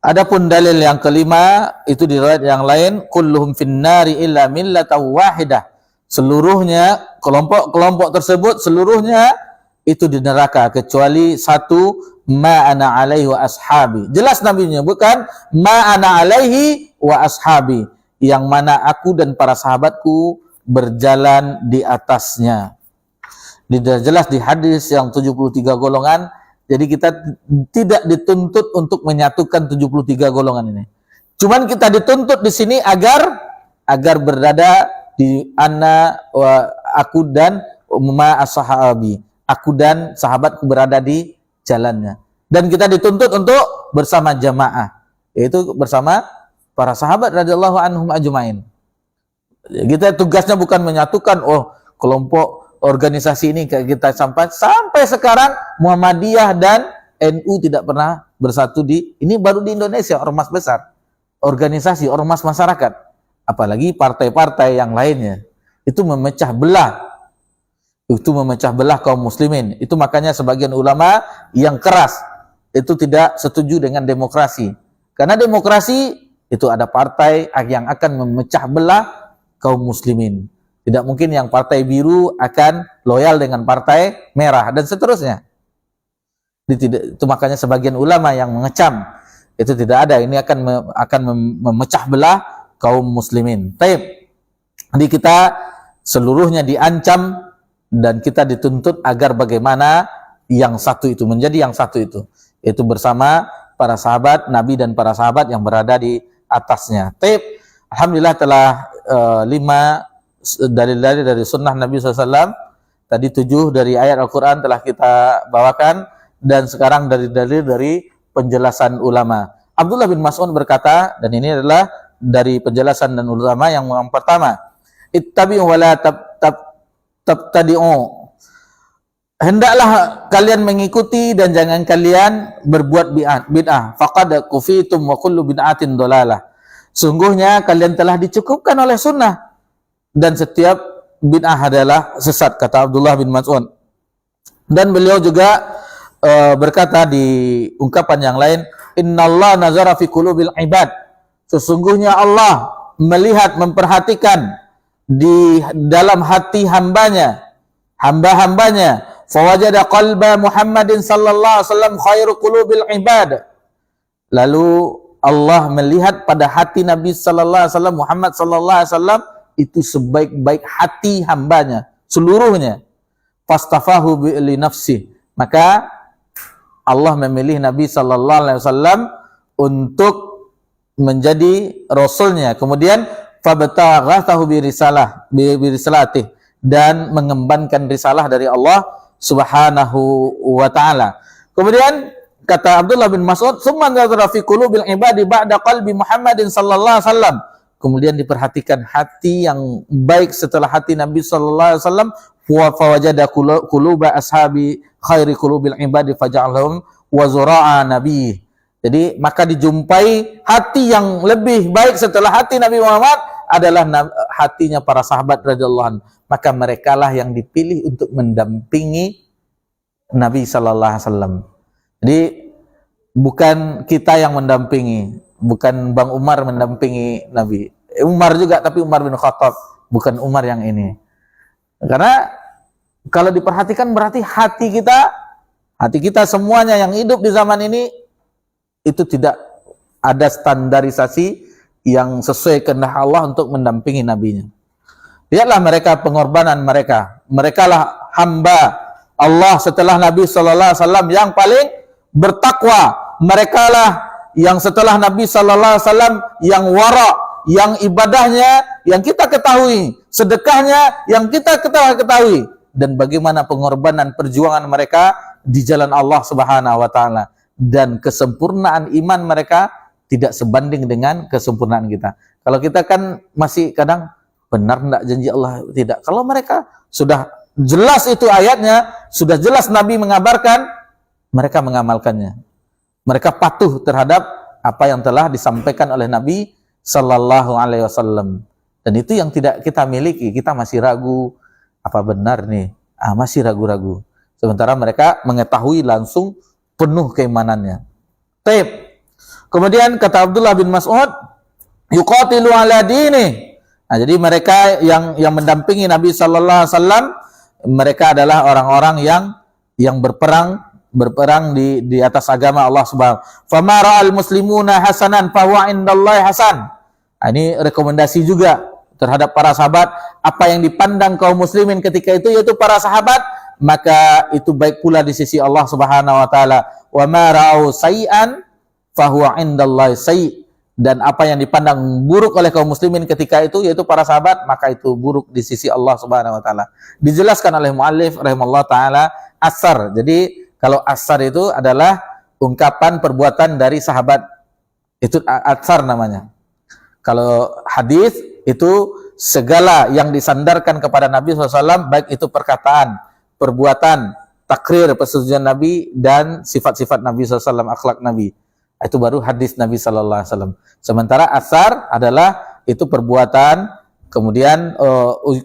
Adapun dalil yang kelima itu di riwayat yang lain, kulluhum finnari illa millatan wahidah. Seluruhnya kelompok-kelompok tersebut seluruhnya itu di neraka kecuali satu, ma ana alaihi wa ashabi. Jelas Nabi menyebutkan ma ana alaihi wa ashabi, yang mana aku dan para sahabatku berjalan di atasnya. Jelas di hadis yang 73 golongan. Jadi kita tidak dituntut untuk menyatukan 73 golongan ini. Cuman kita dituntut di sini agar berada di aku dan ma ashabi. Aku dan sahabatku berada di jalannya. Dan kita dituntut untuk bersama jamaah, yaitu bersama para sahabat radhiyallahu anhum ajmain. Kita tugasnya bukan menyatukan kelompok organisasi ini kayak kita sampai sekarang Muhammadiyah dan NU tidak pernah bersatu ini baru di Indonesia, ormas besar, organisasi ormas masyarakat. Apalagi partai-partai yang lainnya, itu memecah belah kaum muslimin. Itu makanya sebagian ulama yang keras itu tidak setuju dengan demokrasi, karena demokrasi itu ada partai yang akan memecah belah kaum muslimin. Tidak mungkin yang partai biru akan loyal dengan partai merah dan seterusnya. Itu makanya sebagian ulama yang mengecam itu tidak ada. Ini akan memecah belah kaum muslimin. Taib. Jadi kita seluruhnya diancam dan kita dituntut agar bagaimana yang satu itu menjadi yang satu itu bersama para sahabat Nabi dan para sahabat yang berada di atasnya. Taib. Alhamdulillah telah 5 dalil-dalil dari sunnah Nabi SAW. Tadi 7 dari ayat Al-Quran telah kita bawakan, dan sekarang dari dalil dari penjelasan ulama. Abdullah bin Mas'ud berkata, dan ini adalah dari penjelasan dan ulama yang pertama, ittabi'u wa la tabtadi'u. Hendaklah kalian mengikuti dan jangan kalian berbuat bid'ah. Faqad kufitum wa kullu bid'atin dolalah. Sungguhnya kalian telah dicukupkan oleh sunnah dan setiap bid'ah adalah sesat, kata Abdullah bin Mas'ud. Dan beliau juga berkata di ungkapan yang lain, innallaha nazara fi qulubil ibad. Sesungguhnya Allah melihat, memperhatikan di dalam hati hamba-hambanya. Fawajada qalba Muhammadin sallallahu alaihi wasallam khairu qulubil ibad. Lalu Allah melihat pada hati Nabi sallallahu alaihi wasallam, Muhammad sallallahu alaihi wasallam itu sebaik-baik hati hambanya seluruhnya. Fastafahu li nafsi. Maka Allah memilih Nabi sallallahu alaihi wasallam untuk menjadi rasulnya. Kemudian fabtaghathu bi risalatih, dan mengembankan risalah dari Allah Subhanahu wa taala. Kemudian kata Abdullah bin Mas'ud, "Tsumma nazara fi qulubil ibadi ba'da qalbi Muhammadin sallallahu alaihi wasallam." Kemudian diperhatikan hati yang baik setelah hati Nabi sallallahu alaihi wasallam, wa fawajada quluba ashabi khairi qulubil ibadi faja'alhum wa zura'a nabi. Jadi maka dijumpai hati yang lebih baik setelah hati Nabi Muhammad adalah hatinya para sahabat radhiyallahu anhu. Maka merekalah yang dipilih untuk mendampingi Nabi sallallahu alaihi wasallam. Jadi bukan kita yang mendampingi, bukan Bang Umar mendampingi Nabi. Umar juga, tapi Umar bin Khattab, bukan Umar yang ini. Karena kalau diperhatikan berarti hati kita semuanya yang hidup di zaman ini itu tidak ada standarisasi yang sesuai kehendak Allah untuk mendampingi nabinya. Lihatlah mereka, pengorbanan mereka. Merekalah hamba Allah setelah Nabi sallallahu alaihi wasallam yang paling bertakwa. Merekalah yang setelah Nabi sallallahu alaihi wasallam yang wara, yang ibadahnya yang kita ketahui, sedekahnya yang kita ketahui, dan bagaimana pengorbanan perjuangan mereka di jalan Allah Subhanahu wa taala, dan kesempurnaan iman mereka tidak sebanding dengan kesempurnaan kita. Kalau kita kan masih kadang benar enggak janji Allah, tidak. Kalau mereka sudah jelas itu ayatnya, sudah jelas Nabi mengabarkan, mereka mengamalkannya. Mereka patuh terhadap apa yang telah disampaikan oleh Nabi sallallahu alaihi wasallam. Dan itu yang tidak kita miliki. Kita masih ragu, apa benar nih? Masih ragu-ragu. Sementara mereka mengetahui langsung penuh keimanannya. Taib. Kemudian kata Abdullah bin Mas'ud, yuqatilu ala dini. Nah, jadi mereka yang mendampingi Nabi sallallahu alaihi wasallam, mereka adalah orang-orang yang berperang di atas agama Allah Subhanahu. Fama ra'al muslimuna hasanan fa huwa indallahi hasan. Nah, ini rekomendasi juga terhadap para sahabat, apa yang dipandang kaum muslimin ketika itu yaitu para sahabat, maka itu baik pula di sisi Allah Subhanahu wa taala. Wa ma ra'au sayyi'an fa huwa indallahi sayyi'. Dan apa yang dipandang buruk oleh kaum muslimin ketika itu yaitu para sahabat, maka itu buruk di sisi Allah Subhanahu wa taala. Dijelaskan oleh muallif rahimallahu taala asar. Jadi kalau asar itu adalah ungkapan perbuatan dari sahabat. Itu asar namanya. Kalau hadis itu segala yang disandarkan kepada Nabi SAW, baik itu perkataan, perbuatan, takrir, persetujuan Nabi, dan sifat-sifat Nabi SAW, akhlak Nabi. Itu baru hadis Nabi SAW. Sementara asar adalah itu perbuatan, kemudian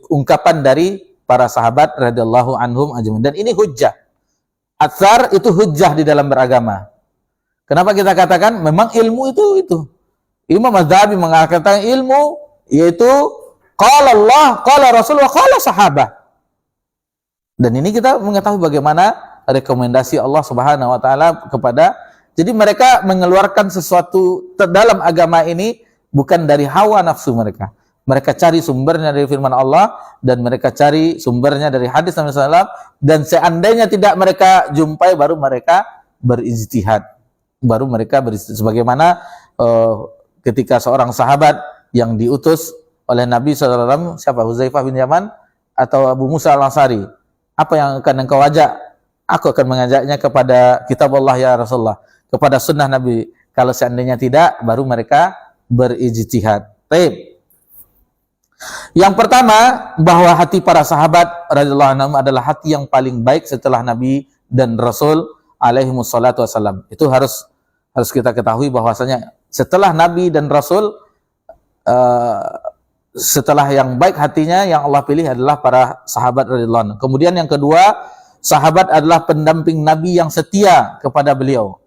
ungkapan dari para sahabat radhiyallahu anhum ajmain. Dan ini hujjah. Asar itu hujjah di dalam beragama. Kenapa kita katakan memang ilmu itu? Imam Az-Zahabi mengatakan ilmu yaitu qala Allah, qala Rasul, wa qala sahabat. Dan ini kita mengetahui bagaimana rekomendasi Allah Subhanahu wa taala kepada, jadi mereka mengeluarkan sesuatu dalam agama ini bukan dari hawa nafsu mereka. Mereka cari sumbernya dari firman Allah dan mereka cari sumbernya dari hadis Nabi SAW, dan seandainya tidak mereka jumpai baru mereka berijtihad. Baru mereka berijtihad sebagaimana ketika seorang sahabat yang diutus oleh Nabi SAW, siapa? Huzaifah bin Yaman atau Abu Musa al-Ansari. Apa yang akan engkau ajak? Aku akan mengajaknya kepada kitab Allah ya Rasulullah, kepada sunnah Nabi. Kalau seandainya tidak, baru mereka berijtihad. Baik. Yang pertama, bahwa hati para sahabat radhiyallahu anhum adalah hati yang paling baik setelah Nabi dan Rasul alaihi wassalatu wassalam. Itu harus kita ketahui bahwasanya setelah Nabi dan Rasul, setelah yang baik hatinya yang Allah pilih adalah para sahabat radhiyallahu anhum. Kemudian yang kedua, sahabat adalah pendamping Nabi yang setia kepada beliau.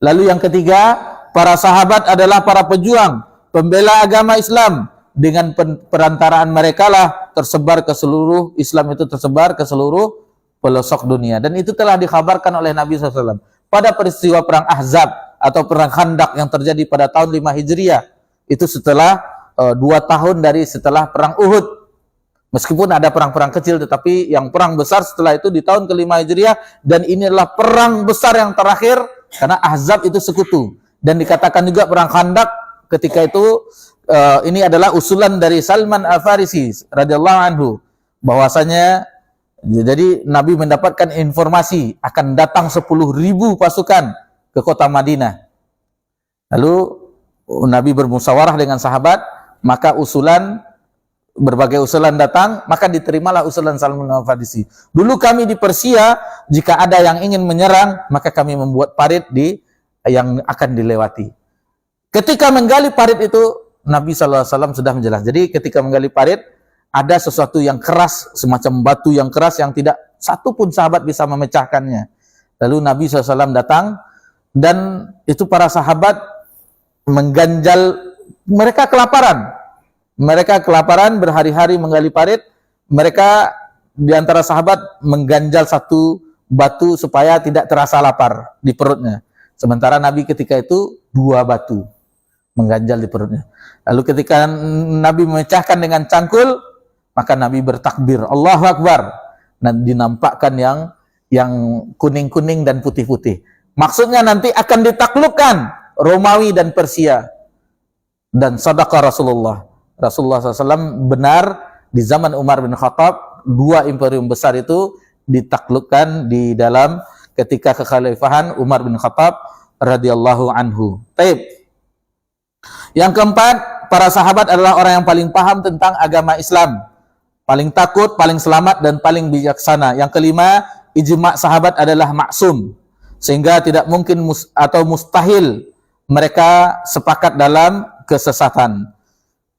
Lalu yang ketiga, para sahabat adalah para pejuang, pembela agama Islam. Dengan perantaraan mereka lah tersebar ke seluruh, Islam itu tersebar ke seluruh pelosok dunia. Dan itu telah dikhabarkan oleh Nabi SAW. Pada peristiwa perang Ahzab atau perang Khandaq yang terjadi pada tahun 5 Hijriah, itu setelah 2 tahun dari setelah perang Uhud. Meskipun ada perang-perang kecil, tetapi yang perang besar setelah itu di tahun ke-5 Hijriah, dan ini adalah perang besar yang terakhir, karena Ahzab itu sekutu. Dan dikatakan juga perang Khandaq ketika itu, ini adalah usulan dari Salman Al-Farisi radhiyallahu anhu, bahwasanya jadi Nabi mendapatkan informasi akan datang 10.000 pasukan ke kota Madinah. Lalu Nabi bermusyawarah dengan sahabat, maka berbagai usulan datang, maka diterimalah usulan Salman Al-Farisi. Dulu kami di Persia, jika ada yang ingin menyerang, maka kami membuat parit yang akan dilewati. Ketika menggali parit itu, Nabi SAW sudah menjelaskan. Jadi ketika menggali parit, ada sesuatu yang keras, semacam batu yang keras yang tidak satu pun sahabat bisa memecahkannya. Lalu Nabi SAW datang, dan itu para sahabat mengganjal, mereka kelaparan. Mereka kelaparan berhari-hari menggali parit. Mereka di antara sahabat mengganjal satu batu supaya tidak terasa lapar di perutnya. Sementara Nabi ketika itu 2 batu mengganjal di perutnya. Lalu ketika Nabi memecahkan dengan cangkul, maka Nabi bertakbir, Allahu Akbar. Dan dinampakkan yang kuning-kuning dan putih-putih. Maksudnya nanti akan ditaklukkan Romawi dan Persia. Dan sadaqah Rasulullah. Rasulullah SAW benar, di zaman Umar bin Khattab, 2 imperium besar itu ditaklukkan di dalam ketika kekhalifahan Umar bin Khattab radhiyallahu anhu. Taib. Yang keempat, para sahabat adalah orang yang paling paham tentang agama Islam, paling takut, paling selamat, dan paling bijaksana. Yang kelima, ijma' sahabat adalah maksum, sehingga tidak mungkin atau mustahil mereka sepakat dalam kesesatan.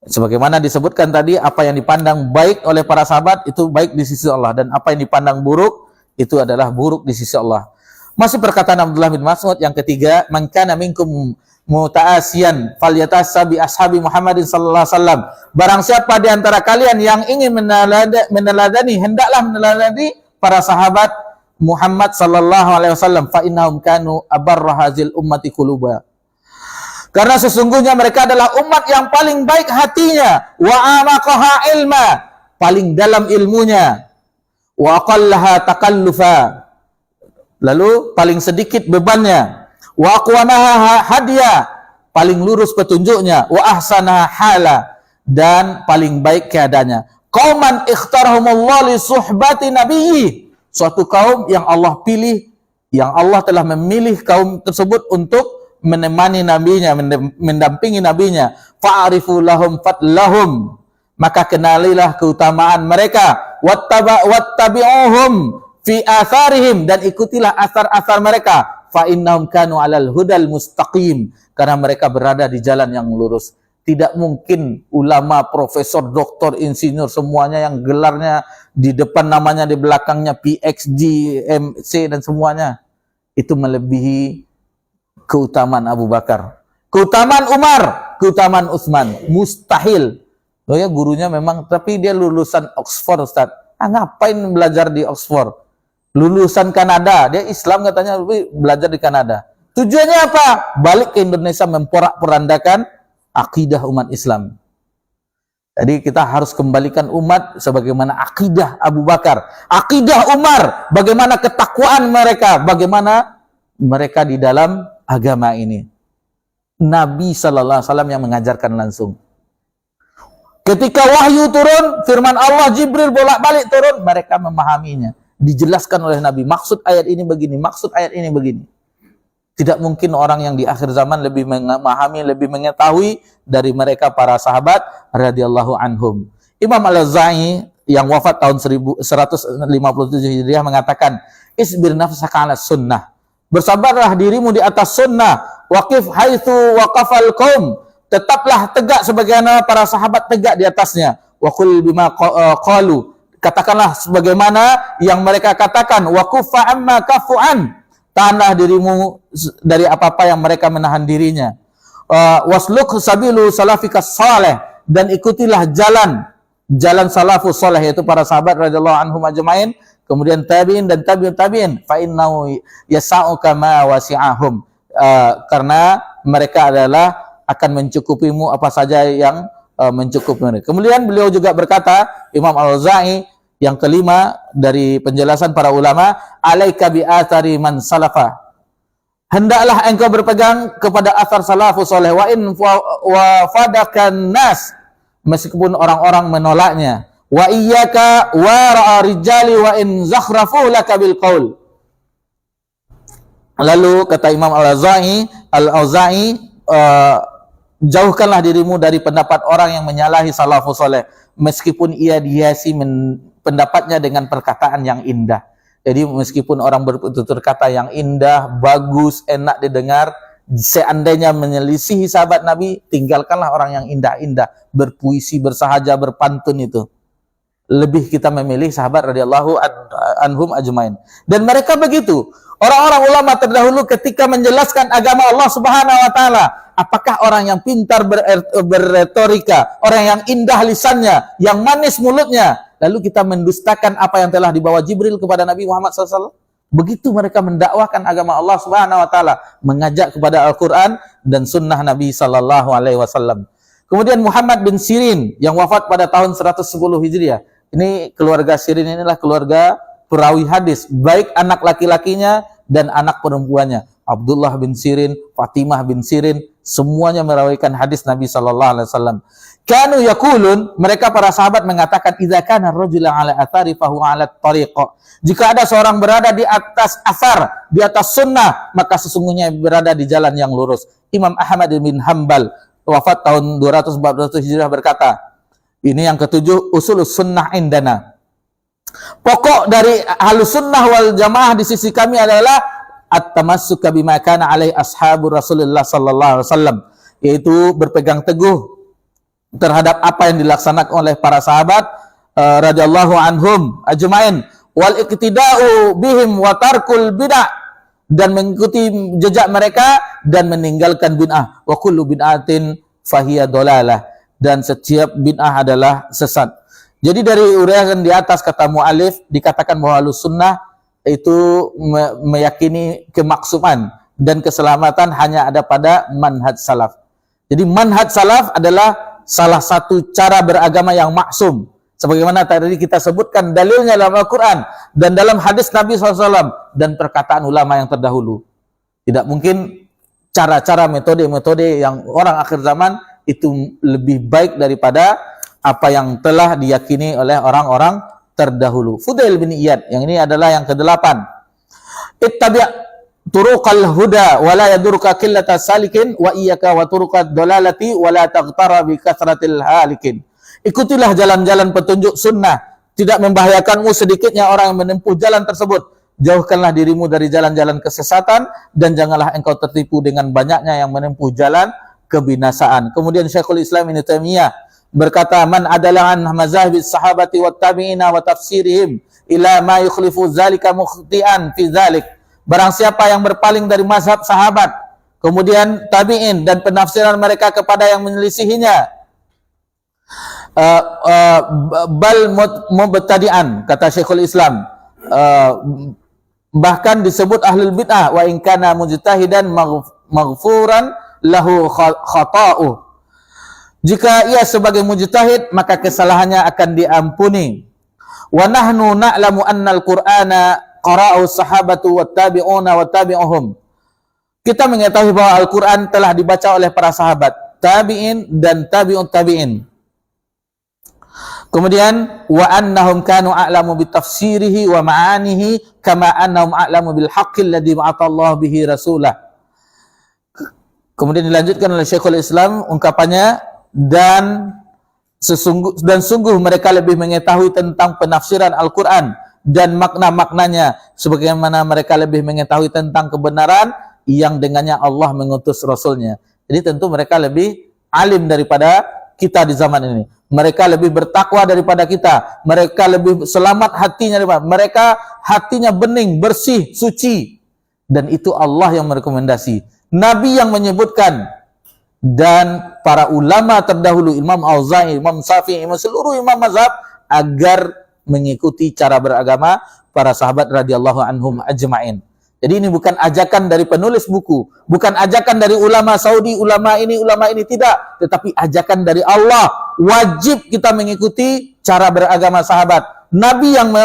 Sebagaimana disebutkan tadi, apa yang dipandang baik oleh para sahabat itu baik di sisi Allah, dan apa yang dipandang buruk itu adalah buruk di sisi Allah. Masih perkataan Abdullah bin Mas'ud yang ketiga, man kana minkum muta'asiyan falyatassa bi ashabi Muhammadin sallallahu alaihi wasallam. Barang siapa di antara kalian yang ingin meneladani, hendaklah meneladani para sahabat Muhammad sallallahu alaihi wasallam, fa innahum kanu abarra hazil ummati quluba. Karena sesungguhnya mereka adalah umat yang paling baik hatinya, wa amaqaha ilma, paling dalam ilmunya, wa aqallaha takallufa, lalu paling sedikit bebannya, wa aqwamaha hadiya, paling lurus petunjuknya, wa ahsanaha hala, dan paling baik keadaannya. Qauman ikhtarahumullah li suhbati nabiyyi, suatu kaum yang Allah pilih, yang Allah telah memilih kaum tersebut untuk menemani nabinya, mendampingi nabinya. Fa'arifu lahum fatlahum, maka kenalilah keutamaan mereka. Wattabi'uhum fi atharihim, dan ikutilah asar-asar mereka. Fa innahum kanu 'alal hudal mustaqim, karena mereka berada di jalan yang lurus. Tidak mungkin ulama, profesor, doktor, insinyur, semuanya yang gelarnya di depan namanya, di belakangnya PhD, MC, dan semuanya itu melebihi keutamaan Abu Bakar, keutamaan Umar, keutamaan Utsman. Mustahil Oh ya, gurunya memang, tapi dia lulusan Oxford, Ustaz. Ngapain belajar di Oxford? Lulusan Kanada, dia Islam katanya, tapi belajar di Kanada. Tujuannya apa? Balik ke Indonesia memporak-porandakan akidah umat Islam. Jadi kita harus kembalikan umat sebagaimana akidah Abu Bakar, akidah Umar, bagaimana ketakwaan mereka, bagaimana mereka di dalam agama ini. Nabi sallallahu alaihi wasallam yang mengajarkan langsung. Ketika wahyu turun, firman Allah, Jibril bolak-balik turun, mereka memahaminya. Dijelaskan oleh Nabi, maksud ayat ini begini, maksud ayat ini begini. Tidak mungkin orang yang di akhir zaman lebih memahami, lebih mengetahui dari mereka para sahabat radhiyallahu anhum. Imam Al-Auza'i yang wafat tahun 1157 Hijriah mengatakan, "Isbir nafsaka 'ala sunnah." Bersabarlah dirimu di atas sunnah. Waqif haitsu waqafal qaum. Tetaplah tegak sebagaimana para sahabat tegak di atasnya. Wa qul bima qalu. Katakanlah sebagaimana yang mereka katakan. Wa kuffa amma kafu'an. Tahanlah dirimu dari apa-apa yang mereka menahan dirinya. Wasluk sabilu salafikas salih, dan ikutilah jalan salafus salih, yaitu para sahabat radhiyallahu anhum ajmain, kemudian tabi'in dan tabi'ut tabi'in, fa innahu yasa'u kama wasi'ahum, karena mereka adalah akan mencukupimu apa saja yang mencukupi mereka. Kemudian beliau juga berkata, Imam Al-Auza'i, yang kelima dari penjelasan para ulama, alaika bi athari man salafa. Hendaklah engkau berpegang kepada athar salafus saleh, wa in fadakan nas, meskipun orang-orang menolaknya. Wa iyyaka wa ra'a rijali wa in zakhrafu laka bil qaul. Lalu kata Imam Al-Auza'i, jauhkanlah dirimu dari pendapat orang yang menyalahi salafus saleh, meskipun ia dihiasi pendapatnya dengan perkataan yang indah. Jadi meskipun orang bertutur kata yang indah, bagus, enak didengar, seandainya menyelisihi sahabat Nabi, tinggalkanlah orang yang indah-indah, berpuisi, bersahaja, berpantun itu. Lebih kita memilih sahabat radhiyallahu anhum ajmain. Dan mereka begitu. Orang-orang ulama terdahulu ketika menjelaskan agama Allah Subhanahu wa taala, apakah orang yang pintar berretorika, orang yang indah lisannya, yang manis mulutnya, lalu kita mendustakan apa yang telah dibawa Jibril kepada Nabi Muhammad SAW? Begitu mereka mendakwahkan agama Allah Subhanahu wa taala, mengajak kepada Al-Qur'an dan sunnah Nabi sallallahu alaihi wasallam. Kemudian Muhammad bin Sirin yang wafat pada tahun 110 Hijriah. Ini keluarga Sirin inilah keluarga perawi hadis, baik anak laki-lakinya dan anak perempuannya. Abdullah bin Sirin, Fatimah bin Sirin, semuanya merawikan hadis Nabi sallallahu alaihi wasallam. Kanu yaqulun, mereka para sahabat mengatakan, idza kana ar-rajulu 'ala athari fa huwa 'ala tariqah. Jika ada seorang berada di atas asar, di atas sunnah, maka sesungguhnya berada di jalan yang lurus. Imam Ahmad bin Hanbal wafat tahun 214 Hijriah berkata, ini yang ketujuh, usulus sunnah indana. Pokok dari ahlus sunnah wal jamaah di sisi kami adalah at-tamassuka bima kana alaihi ashabu Rasulullah sallallahu alaihi wasallam, yaitu berpegang teguh terhadap apa yang dilaksanakan oleh para sahabat radhiyallahu anhum ajmain, wal iqtida'u bihim wa tarkul bid'ah, dan mengikuti jejak mereka dan meninggalkan bid'ah. Wa kullu bid'atin fahiya dolalah, dan setiap bid'ah adalah sesat. Jadi dari uraian di atas kata mu'alif dikatakan bahwa Ahlus Sunnah itu meyakini kemaksuman dan keselamatan hanya ada pada manhaj salaf. Jadi manhaj salaf adalah salah satu cara beragama yang maksum. Sebagaimana tadi kita sebutkan dalilnya dalam Al-Quran dan dalam hadis Nabi SAW dan perkataan ulama yang terdahulu. Tidak mungkin cara-cara metode-metode yang orang akhir zaman itu lebih baik daripada apa yang telah diyakini oleh orang-orang terdahulu. Fudail bin Iyad, yang ini adalah yang ke-8. Ittabi' turuqal huda wa la yadurka qillata salikin wa iyyaka wa turuqad dalalati wa la taghtara bi kathratil halikin. Ikutilah jalan-jalan petunjuk sunnah, tidak membahayakanmu sedikitnya orang yang menempuh jalan tersebut. Jauhkanlah dirimu dari jalan-jalan kesesatan dan janganlah engkau tertipu dengan banyaknya yang menempuh jalan kebinasaan. Kemudian Syekhul Islam Ibnu Taimiyah berkata, man adalah an mazhabis sahabati wat tabi'ina wa tafsirihim ila ma yukhlifu dzalika mukhti'an fi dzalik. Barang siapa yang berpaling dari mazhab sahabat, kemudian tabi'in dan penafsiran mereka kepada yang menyelisihinya, bal mubtadi'an, kata Syekhul Islam. Bahkan disebut ahlul bid'ah, wa in kana mujtahidan maghfuran lahu khata'u. Jika ia sebagai mujtahid, maka kesalahannya akan diampuni. Wa nahnu na'lamu anna al-Qur'ana qara'u sahabatu wattabi'una wattabi'uhum. Kita mengetahui bahwa Al-Qur'an telah dibaca oleh para sahabat, tabi'in dan tabi'un tabi'in. Kemudian wa annahum kanu a'lamu bitafsirihi wa ma'anihi kama annahum a'lamu bil haqqi alladhi ba'athallahu bihi rasulah. Kemudian dilanjutkan oleh Syekhul Islam ungkapannya, dan sungguh mereka lebih mengetahui tentang penafsiran Al-Qur'an dan makna-maknanya sebagaimana mereka lebih mengetahui tentang kebenaran yang dengannya Allah mengutus Rasulnya. Jadi tentu mereka lebih alim daripada kita di zaman ini. Mereka lebih bertakwa daripada kita. Mereka lebih selamat hatinya daripada mereka. Hatinya bening, bersih, suci. Dan itu Allah yang merekomendasi. Nabi yang menyebutkan. Dan para ulama terdahulu, Imam Auza'i, Imam Syafi'i, seluruh imam mazhab, agar mengikuti cara beragama para sahabat radhiyallahu anhum ajma'in. Jadi ini bukan ajakan dari penulis buku, bukan ajakan dari ulama Saudi, ulama ini, tidak. Tetapi ajakan dari Allah. Wajib kita mengikuti cara beragama sahabat. Nabi yang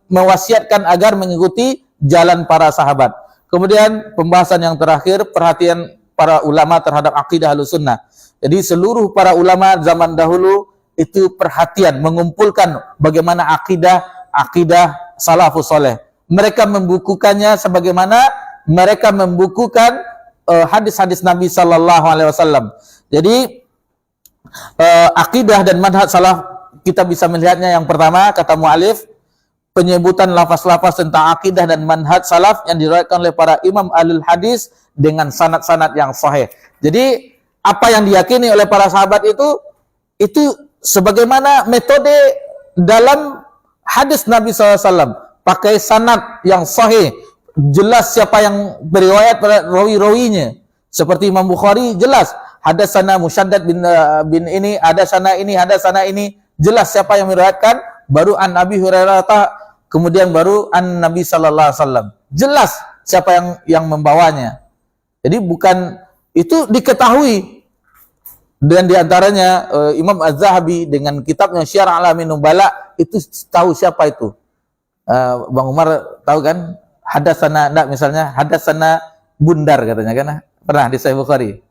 mewasiatkan agar mengikuti jalan para sahabat. Kemudian pembahasan yang terakhir, perhatian para ulama terhadap akidah Ahlussunnah. Jadi seluruh para ulama zaman dahulu itu perhatian, mengumpulkan bagaimana akidah salafus saleh. Mereka membukukannya sebagaimana mereka membukukan hadis-hadis Nabi sallallahu alaihi wasallam. Jadi akidah dan manhaj salaf kita bisa melihatnya, yang pertama kata mu'alif, penyebutan lafaz-lafaz tentang akidah dan manhaj salaf yang diriwayatkan oleh para imam ahlul hadis dengan sanad-sanad yang sahih. Jadi apa yang diyakini oleh para sahabat itu sebagaimana metode dalam hadis Nabi SAW. Pakai sanad yang sahih, jelas siapa yang beriwayat, rawi-rawinya. Seperti Imam Bukhari jelas, hadatsana Musyaddad bin ini, hadatsana ini, jelas siapa yang meriwayatkan, baru an Abi Hurairah, kemudian baru an Nabi sallallahu alaihi wasallam. Jelas siapa yang membawanya. Jadi bukan itu diketahui. Dan diantaranya Imam Az-Zahabi dengan kitabnya Syiar A'lamin Nubala itu tahu siapa itu. Bang Umar tahu kan, hadatsana enggak, misalnya hadatsana Bundar katanya kan, pernah di Sahih Bukhari.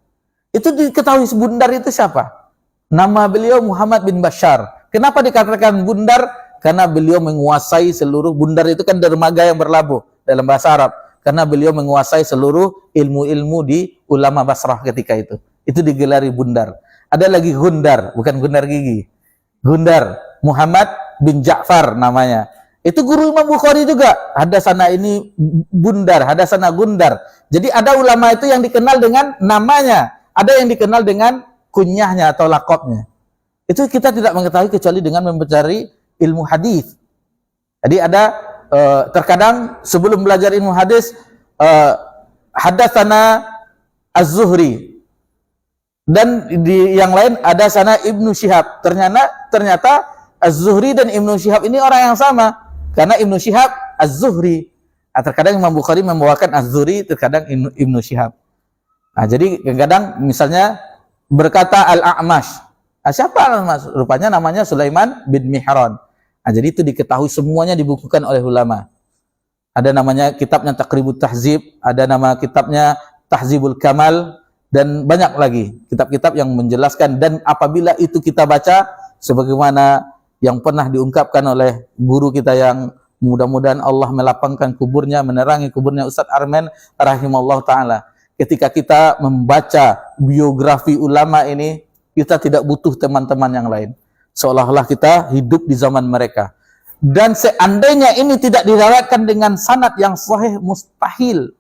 Itu diketahui Bundar itu siapa? Nama beliau Muhammad bin Bashar. Kenapa dikatakan Bundar? Karena beliau menguasai seluruh, Bundar itu kan dermaga yang berlabuh dalam bahasa Arab. Karena beliau menguasai seluruh ilmu-ilmu di ulama Basrah ketika itu. Itu digelari Bundar. Ada lagi Gundar, bukan Gundar gigi. Gundar, Muhammad bin Ja'far namanya. Itu guru Imam Bukhari juga. Hadatsana ini Bundar, hadatsana Gundar. Jadi ada ulama itu yang dikenal dengan namanya, ada yang dikenal dengan kunyahnya atau lakopnya. Itu kita tidak mengetahui kecuali dengan mencari ilmu hadis. Jadi ada terkadang sebelum belajar ilmu hadis, hadatsana Az-Zuhri. Dan di yang lain ada sana Ibnu Syihab. Ternyata Az-Zuhri dan Ibnu Syihab ini orang yang sama. Karena Ibnu Syihab Az-Zuhri. Terkadang Imam Bukhari membawakan Az-Zuhri, terkadang Ibnu Syihab. Jadi kadang misalnya berkata Al-A'mash. Siapa Al-A'mash? Rupanya namanya Sulaiman bin Mihran. Jadi itu diketahui, semuanya dibukukan oleh ulama. Ada namanya kitabnya Taqribut Tahzib, ada nama kitabnya Tahzibul Kamal, dan banyak lagi kitab-kitab yang menjelaskan. Dan apabila itu kita baca sebagaimana yang pernah diungkapkan oleh guru kita yang mudah-mudahan Allah melapangkan kuburnya, menerangi kuburnya, Ustadz Armen rahimahullah ta'ala. Ketika kita membaca biografi ulama ini, kita tidak butuh teman-teman yang lain. Seolah-olah kita hidup di zaman mereka. Dan seandainya ini tidak diriwayatkan dengan sanad yang sahih, mustahil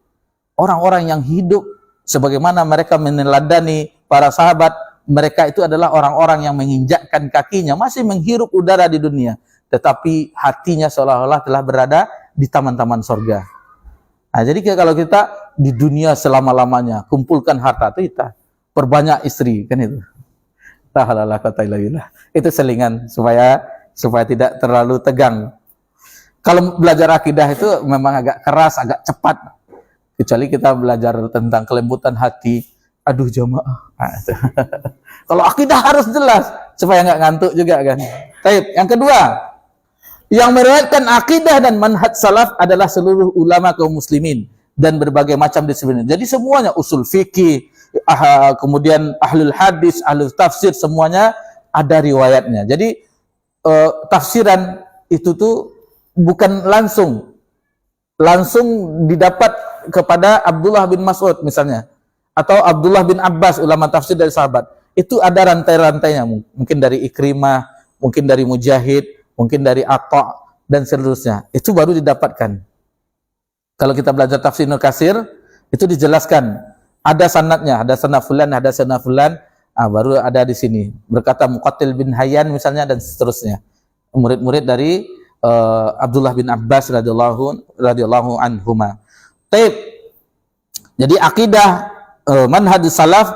orang-orang yang hidup sebagaimana mereka meneladani para sahabat, mereka itu adalah orang-orang yang menginjakkan kakinya, masih menghirup udara di dunia, tetapi hatinya seolah-olah telah berada di taman-taman sorga. Jadi kalau kita di dunia selama-lamanya, kumpulkan harta itu kita, perbanyak istri, kan itu. La haula wala quwata illa billah. Itu selingan supaya tidak terlalu tegang. Kalau belajar akidah itu memang agak keras, agak cepat. Kecuali kita belajar tentang kelembutan hati. Aduh jamaah. Kalau akidah harus jelas supaya nggak ngantuk juga kan. Baik, yang kedua, yang meriwayatkan akidah dan manhaj salaf adalah seluruh ulama kaum muslimin dan berbagai macam disiplin. Jadi semuanya usul fikih, kemudian ahlul hadis, ahlul tafsir, semuanya ada riwayatnya. Jadi tafsiran itu tuh bukan langsung didapat kepada Abdullah bin Mas'ud misalnya, atau Abdullah bin Abbas, ulama tafsir dari sahabat. Itu ada rantai-rantainya, mungkin dari Ikrimah, mungkin dari Mujahid, mungkin dari Atha dan seterusnya. Itu baru didapatkan. Kalau kita belajar tafsir Ibnu Katsir, itu dijelaskan ada sanadnya, ada sanad fulan, baru ada di sini. Berkata Muqatil bin Hayyan misalnya dan seterusnya. Murid-murid dari Abdullah bin Abbas radhiyallahu anhuma. Taib. Jadi akidah manhajus salaf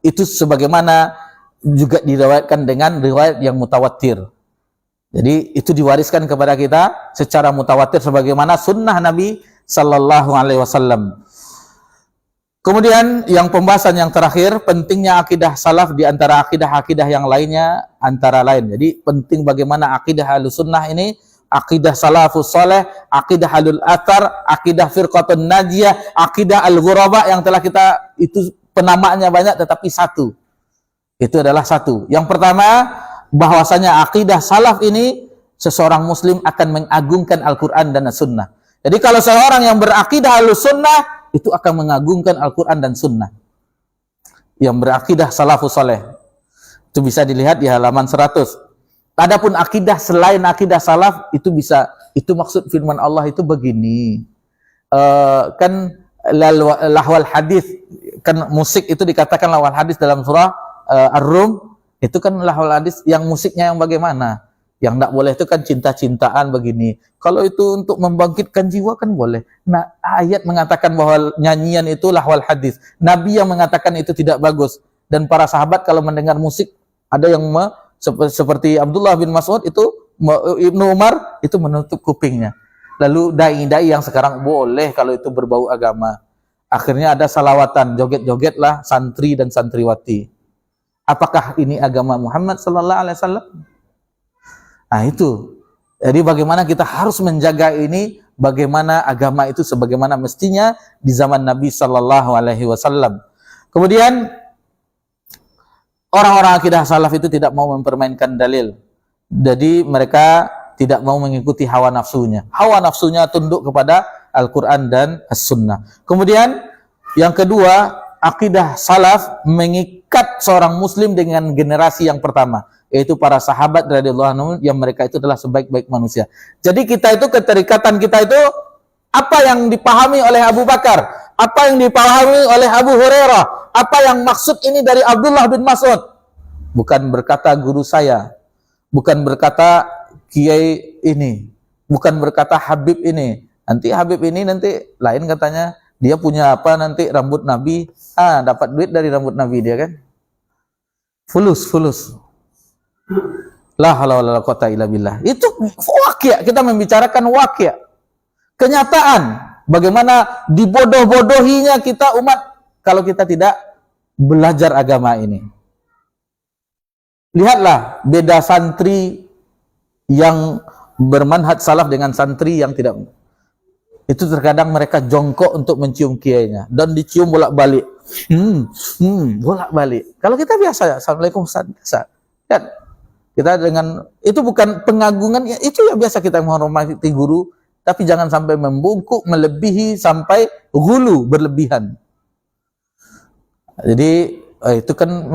itu sebagaimana juga diriwayatkan dengan riwayat yang mutawatir. Jadi itu diwariskan kepada kita secara mutawatir sebagaimana sunnah Nabi sallallahu alaihi wasallam. Kemudian yang pembahasan yang terakhir, pentingnya akidah salaf di antara akidah-akidah yang lainnya antara lain. Jadi penting bagaimana akidah Ahlussunnah ini, akidah salafus saleh, akidah ahlul athar, akidah firqatun najiyah, akidah al-ghuraba yang telah kita, itu penamaannya banyak tetapi satu. Itu adalah satu. Yang pertama, bahwasanya akidah salaf ini seseorang muslim akan mengagungkan Al-Qur'an dan As-Sunnah. Jadi kalau seorang yang berakidah Ahlussunnah itu akan mengagungkan Al-Quran dan Sunnah. Yang berakidah salafus saleh. Itu bisa dilihat di halaman 100. Adapun akidah selain akidah salaf, itu bisa, itu maksud firman Allah itu begini. Kan lahwal hadis, kan musik itu dikatakan lahwal hadis dalam surah Ar-Rum. Itu kan lahwal hadis yang musiknya yang bagaimana? Yang tidak boleh itu kan cinta-cintaan begini. Kalau itu untuk membangkitkan jiwa kan boleh. Nah, ayat mengatakan bahwa nyanyian itu lahwal hadis. Nabi yang mengatakan itu tidak bagus. Dan para sahabat kalau mendengar musik, ada yang seperti Abdullah bin Mas'ud itu, Ibnu Umar itu menutup kupingnya. Lalu dai-dai yang sekarang boleh kalau itu berbau agama. Akhirnya ada salawatan, joget-jogetlah santri dan santriwati. Apakah ini agama Muhammad sallallahu alaihi wasallam? Nah itu, jadi bagaimana kita harus menjaga ini, bagaimana agama itu sebagaimana mestinya di zaman Nabi Sallallahu Alaihi Wasallam. Kemudian orang-orang akidah salaf itu tidak mau mempermainkan dalil, jadi mereka tidak mau mengikuti hawa nafsunya. Hawa nafsunya tunduk kepada Al-Quran dan As-Sunnah. Kemudian yang kedua, akidah salaf mengikat seorang muslim dengan generasi yang pertama, yaitu para sahabat radhiyallahu anhum, yang mereka itu adalah sebaik-baik manusia. Jadi kita itu, keterikatan kita itu apa yang dipahami oleh Abu Bakar, apa yang dipahami oleh Abu Hurairah, apa yang maksud ini dari Abdullah bin Mas'ud. Bukan berkata guru saya, bukan berkata kiai ini, bukan berkata Habib ini. Nanti Habib ini nanti lain katanya, dia punya apa nanti rambut Nabi, dapat duit dari rambut Nabi dia kan. Fulus. La haula wala quwata illa billah. Itu waqi', kita membicarakan waqi'. Kenyataan bagaimana dibodoh-bodohinya kita umat kalau kita tidak belajar agama ini. Lihatlah beda santri yang bermanhaj salaf dengan santri yang tidak. Itu terkadang mereka jongkok untuk mencium kiainya dan dicium bolak-balik. Bolak-balik. Kalau kita biasa, assalamualaikum Ustaz, biasa. Lihat. Kita dengan itu bukan pengagungan, ya itu ya biasa kita menghormati guru, tapi jangan sampai membungkuk, melebihi sampai ghulu, berlebihan. Jadi itu kan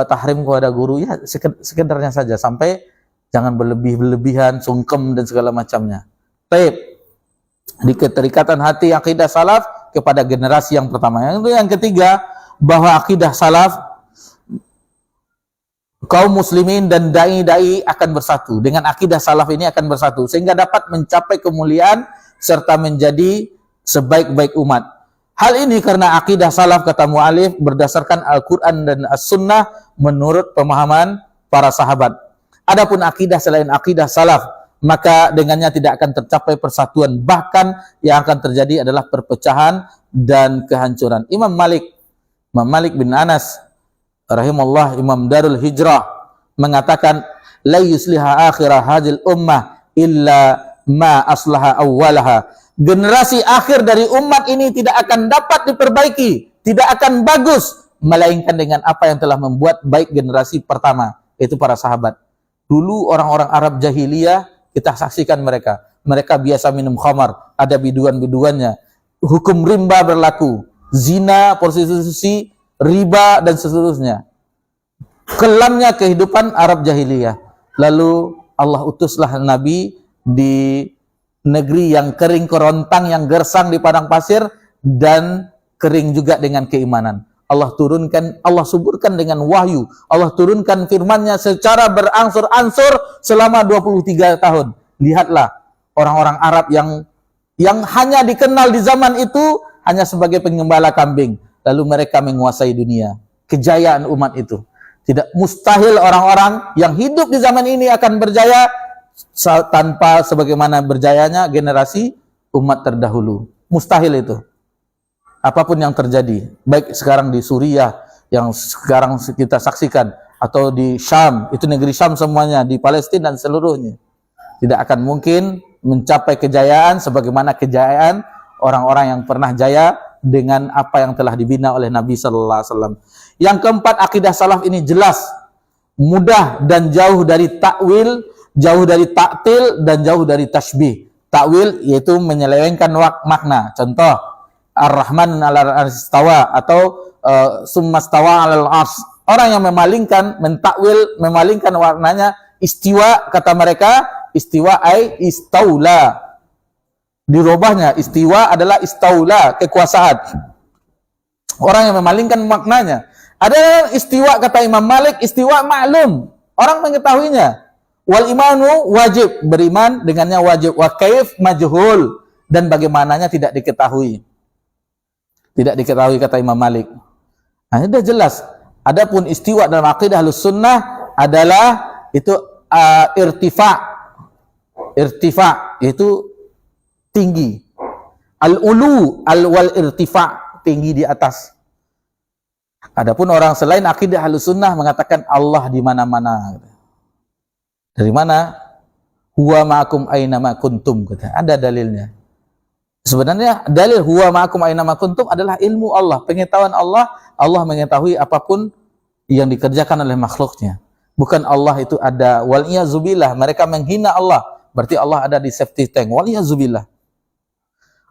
tahrim kepada guru, ya sekedarnya saja, sampai jangan berlebihan, sungkem dan segala macamnya. Baik. Di keterikatan hati akidah salaf kepada generasi yang pertama. Yang ketiga, bahwa akidah salaf kaum muslimin dan dai-dai akan bersatu. Dengan akidah salaf ini akan bersatu sehingga dapat mencapai kemuliaan serta menjadi sebaik-baik umat. Hal ini karena akidah salaf, kata mu'alif, berdasarkan Al-Quran dan As-Sunnah menurut pemahaman para sahabat. Adapun akidah selain akidah salaf, maka dengannya tidak akan tercapai persatuan. Bahkan yang akan terjadi adalah perpecahan dan kehancuran. Imam Malik bin Anas rahimahullah, Imam Darul Hijrah, mengatakan, la yusliha akhirah hadil ummah illa ma aslaha awwalaha. Generasi akhir dari umat ini tidak akan dapat diperbaiki, tidak akan bagus, melainkan dengan apa yang telah membuat baik generasi pertama, yaitu para sahabat. Dulu orang-orang Arab jahiliyah, kita saksikan mereka biasa minum khamar, ada biduan-biduannya, hukum rimba berlaku, zina, prostitusi, riba, dan seterusnya. Kelamnya kehidupan Arab jahiliyah. Lalu Allah utuslah Nabi di negeri yang kering kerontang, yang gersang di padang pasir, dan kering juga dengan keimanan. Allah suburkan dengan wahyu. Allah turunkan firman-Nya secara berangsur-angsur selama 23 tahun. Lihatlah orang-orang Arab yang hanya dikenal di zaman itu hanya sebagai pengembala kambing. Lalu mereka menguasai dunia. Kejayaan umat itu. Tidak mustahil orang-orang yang hidup di zaman ini akan berjaya tanpa sebagaimana berjayanya generasi umat terdahulu. Mustahil itu. Apapun yang terjadi, baik sekarang di Suriah yang sekarang kita saksikan, atau di Syam, itu negeri Syam semuanya, di Palestina dan seluruhnya, tidak akan mungkin mencapai kejayaan sebagaimana kejayaan orang-orang yang pernah jaya dengan apa yang telah dibina oleh Nabi sallallahu alaihi wasallam. Yang keempat, akidah salaf ini jelas, mudah, dan jauh dari takwil, jauh dari ta'til, dan jauh dari tasbih. Takwil yaitu menyelewengkan makna. Contoh, Ar-Rahman 'alal arsy istawa, atau summa stawa 'alal arsy. Orang yang memalingkan, mentakwil, memalingkan maknanya istiwa, kata mereka, istiwa ai istaula. Dirubahnya, istiwa adalah istaula, kekuasaan. Orang yang memalingkan maknanya. Ada istiwa, kata Imam Malik, istiwa maklum, orang mengetahuinya. Wal imanu wajib, beriman dengannya wajib. Wa kaif majhul, dan bagaimananya tidak diketahui. Tidak diketahui, kata Imam Malik. Nah, ini sudah jelas. Adapun istiwa dalam akidah Ahlussunnah adalah itu irtifa. Irtifa itu tinggi. Al-ulu wal irtifa, tinggi di atas. Adapun orang selain akidah Ahlussunnah mengatakan Allah di mana-mana. Dari mana? Huwa ma'akum aina ma kuntum, kata. Ada dalilnya. Sebenarnya dalil huwa ma'akum aina ma kuntum adalah ilmu Allah, pengetahuan Allah. Allah mengetahui apapun yang dikerjakan oleh makhluknya. Bukan Allah itu ada, wal iyazubillah, mereka menghina Allah, berarti Allah ada di safety tank, wal iyazubillah.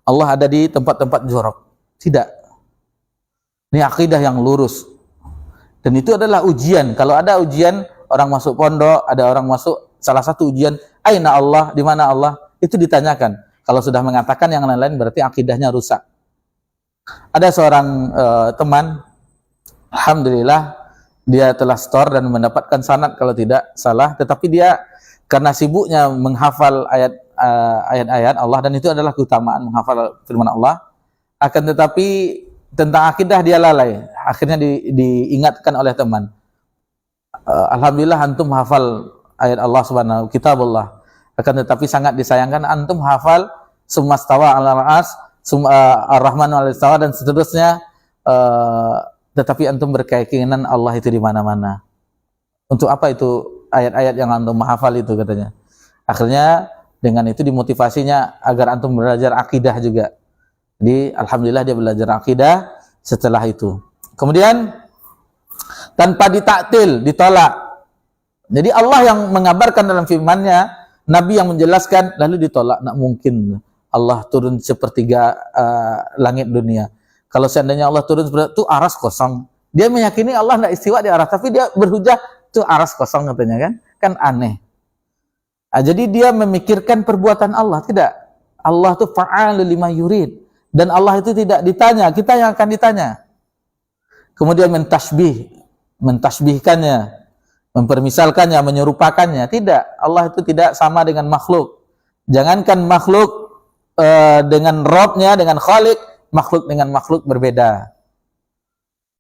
Allah ada di tempat-tempat jorok. Tidak. Ini akidah yang lurus. Dan itu adalah ujian. Kalau ada ujian, orang masuk pondok, ada orang masuk salah satu ujian, aina Allah, di mana Allah, itu ditanyakan. Kalau sudah mengatakan yang lain-lain berarti akidahnya rusak. Ada seorang teman, alhamdulillah, dia telah store dan mendapatkan sanad kalau tidak salah, tetapi dia karena sibuknya menghafal ayat-ayat Allah, dan itu adalah keutamaan menghafal firman Allah, akan tetapi tentang akidah dia lalai. Akhirnya diingatkan oleh teman, alhamdulillah antum hafal ayat Allah subhanahu, kitabullah, akan tetapi sangat disayangkan antum hafal summa stawa 'alal arsy, ar-rahman 'alal istawa, dan seterusnya, tetapi antum berkeyakinan Allah itu di mana-mana. Untuk apa itu ayat-ayat yang antum hafal itu, katanya. Akhirnya dengan itu dimotivasinya agar antum belajar akidah juga. Jadi alhamdulillah dia belajar akidah setelah itu. Kemudian tanpa ditaktil, ditolak. Jadi Allah yang mengabarkan dalam firman-Nya, Nabi yang menjelaskan, lalu ditolak. Nak mungkin Allah turun sepertiga langit dunia. Kalau seandainya Allah turun seperti itu, aras kosong. Dia meyakini Allah tidak istiwa di aras, tapi dia berhujah itu aras kosong, katanya kan? Kan aneh. Nah, jadi dia memikirkan perbuatan Allah. Tidak. Allah itu fa'alu lima yurid. Dan Allah itu tidak ditanya, kita yang akan ditanya. Kemudian mentasbihkannya, mempermisalkannya, menyerupakannya. Tidak. Allah itu tidak sama dengan makhluk. Jangankan makhluk dengan Rabb-nya, dengan Khalik, makhluk dengan makhluk berbeda.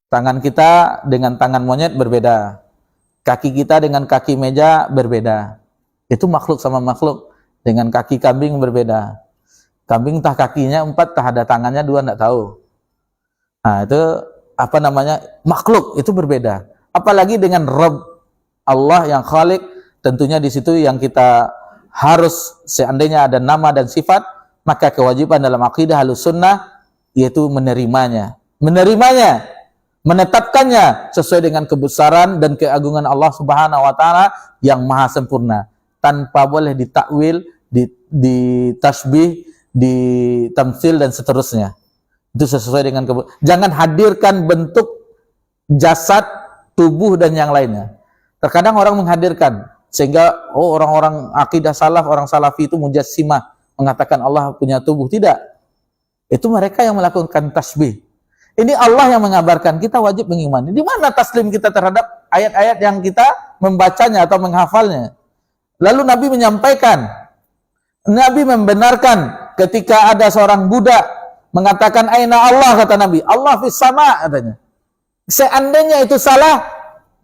Tangan kita dengan tangan monyet berbeda. Kaki kita dengan kaki meja berbeda. Itu makhluk sama makhluk. Dengan kaki kambing berbeda. Kambing tah kakinya 4, tah ada tangannya 2, enggak tahu. Nah, itu apa namanya? Makhluk itu berbeda. Apalagi dengan Rabb Allah yang Khalik, tentunya di situ yang kita harus, seandainya ada nama dan sifat, maka kewajiban dalam akidah Ahlussunnah yaitu menerimanya, menetapkannya sesuai dengan kebesaran dan keagungan Allah Subhanahu wa taala yang maha sempurna, tanpa boleh ditakwil, ditasbih, ditamtsil dan seterusnya. Itu sesuai dengan jangan hadirkan bentuk jasad, tubuh dan yang lainnya. Terkadang orang menghadirkan sehingga orang-orang akidah salaf, orang salafi itu mujassimah, mengatakan Allah punya tubuh. Tidak. Itu mereka yang melakukan tasbih. Ini Allah yang mengabarkan, kita wajib mengimani. Di mana taslim kita terhadap ayat-ayat yang kita membacanya atau menghafalnya? Lalu Nabi menyampaikan, Nabi membenarkan ketika ada seorang budak mengatakan aina Allah, kata Nabi, Allah fis sama, katanya. Seandainya itu salah,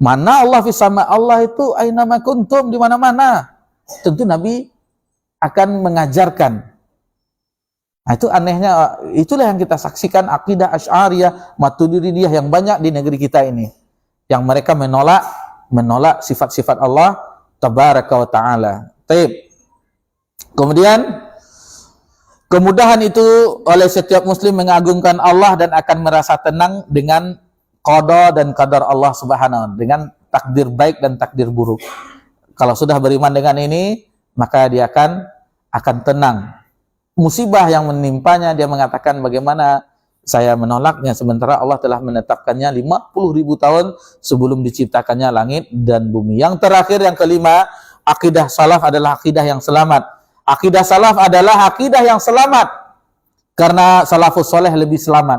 mana Allah fis sama? Allah itu aina ma kuntum, di mana-mana. Tentu Nabi akan mengajarkan. Nah, itu anehnya, itulah yang kita saksikan akidah Asy'ariyah, Maturidiyah yang banyak di negeri kita ini. Yang mereka menolak sifat-sifat Allah tabaraka wa ta'ala. Taib. Kemudian kemudahan itu oleh setiap muslim mengagungkan Allah dan akan merasa tenang dengan qada dan qadar Allah Subhanahu wa ta'ala, dengan takdir baik dan takdir buruk. Kalau sudah beriman dengan ini, maka dia akan tenang. Musibah yang menimpanya, dia mengatakan bagaimana saya menolaknya sementara Allah telah menetapkannya 50.000 tahun sebelum diciptakannya langit dan bumi. Yang terakhir, yang kelima, akidah salaf adalah akidah yang selamat. Akidah salaf adalah akidah yang selamat karena salafus soleh lebih selamat.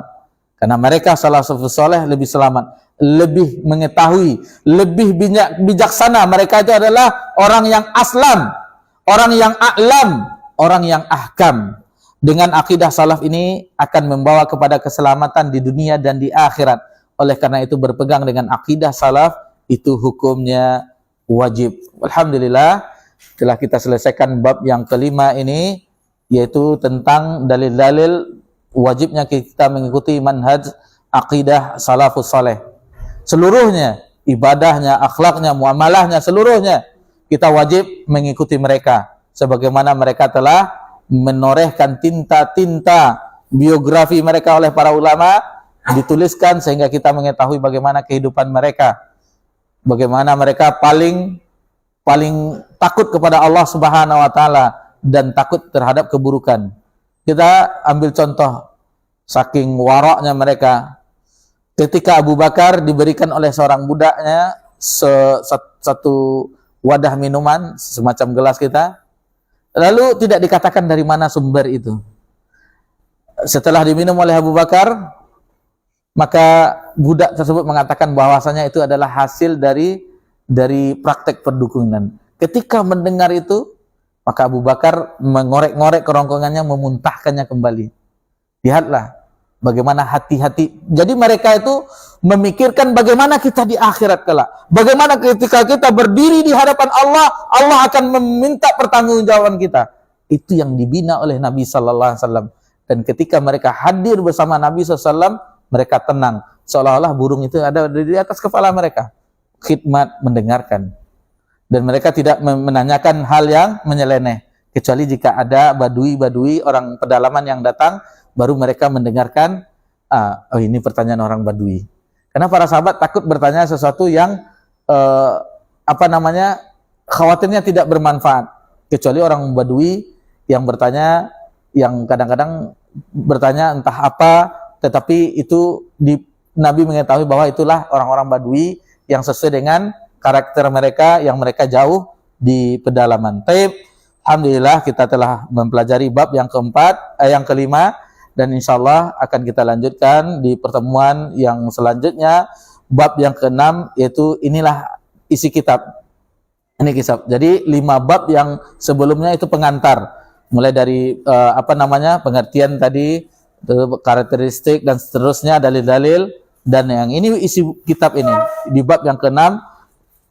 Karena mereka salafus soleh lebih selamat, lebih mengetahui, lebih bijaksana. Mereka itu adalah orang yang aslam, orang yang a'lam, orang yang ahkam. Dengan akidah salaf ini akan membawa kepada keselamatan di dunia dan di akhirat. Oleh karena itu berpegang dengan akidah salaf itu hukumnya wajib. Alhamdulillah telah kita selesaikan bab yang kelima ini, yaitu tentang dalil-dalil wajibnya kita mengikuti manhaj akidah salafus saleh. Seluruhnya, ibadahnya, akhlaknya, muamalahnya, seluruhnya kita wajib mengikuti mereka. Sebagaimana mereka telah menorehkan tinta-tinta biografi mereka oleh para ulama, dituliskan sehingga kita mengetahui bagaimana kehidupan mereka, bagaimana mereka paling takut kepada Allah Subhanahu wa taala dan takut terhadap keburukan. Kita ambil contoh saking waraknya mereka. Ketika Abu Bakar diberikan oleh seorang budaknya satu wadah minuman semacam gelas kita, lalu tidak dikatakan dari mana sumber itu. Setelah diminum oleh Abu Bakar, maka budak tersebut mengatakan bahwasanya itu adalah hasil dari praktek perdukunan. Ketika mendengar itu, maka Abu Bakar mengorek-ngorek kerongkongannya, memuntahkannya kembali. Lihatlah bagaimana hati-hati. Jadi mereka itu memikirkan bagaimana kita di akhirat kelak. Bagaimana ketika kita berdiri di hadapan Allah, Allah akan meminta pertanggungjawaban kita. Itu yang dibina oleh Nabi sallallahu alaihi wasallam. Dan ketika mereka hadir bersama Nabi sallallahu alaihi wasallam, mereka tenang. Seolah-olah burung itu ada di atas kepala mereka. Khidmat, mendengarkan. Dan mereka tidak menanyakan hal yang menyeleneh. Kecuali jika ada badui-badui, orang pedalaman yang datang, baru mereka mendengarkan, oh ini pertanyaan orang badui. Karena para sahabat takut bertanya sesuatu yang khawatirnya tidak bermanfaat. Kecuali orang badui yang bertanya, yang kadang-kadang bertanya entah apa, tetapi itu Nabi mengetahui bahwa itulah orang-orang badui yang sesuai dengan karakter mereka, yang mereka jauh di pedalaman. Taib, alhamdulillah kita telah mempelajari bab yang yang kelima. Dan insyaallah akan kita lanjutkan di pertemuan yang selanjutnya, bab yang keenam, yaitu inilah isi kitab. Ini kitab. Jadi 5 bab yang sebelumnya itu pengantar. Mulai dari pengertian tadi karakteristik dan seterusnya, dalil-dalil. Dan yang ini isi kitab ini di bab yang ke-6,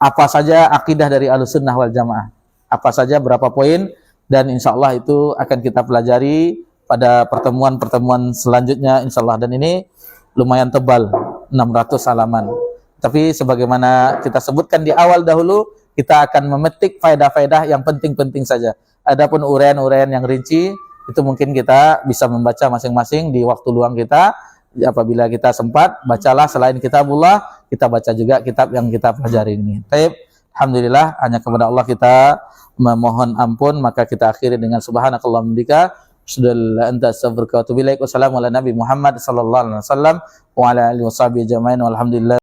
apa saja akidah dari Ahlussunnah wal Jamaah, apa saja, berapa poin, dan insya Allah itu akan kita pelajari pada pertemuan-pertemuan selanjutnya insya Allah. Dan ini lumayan tebal, 600 halaman. Tapi sebagaimana kita sebutkan di awal dahulu, kita akan memetik faedah-faedah yang penting-penting saja. Adapun uraian-uraian yang rinci, itu mungkin kita bisa membaca masing-masing di waktu luang kita. Apabila kita sempat, bacalah selain kitabullah, kita baca juga kitab yang kita pelajari ini. Baik, alhamdulillah, hanya kepada Allah kita memohon ampun, maka kita akhiri dengan subhanakallahumma bika asyhadu an la ilaha illa anta astaghfiruka wa atubu ilaik. Wassalamu ala nabi Muhammad sallallahu alaihi wasallam wa ala alihi washabihi ajmain walhamdulillah.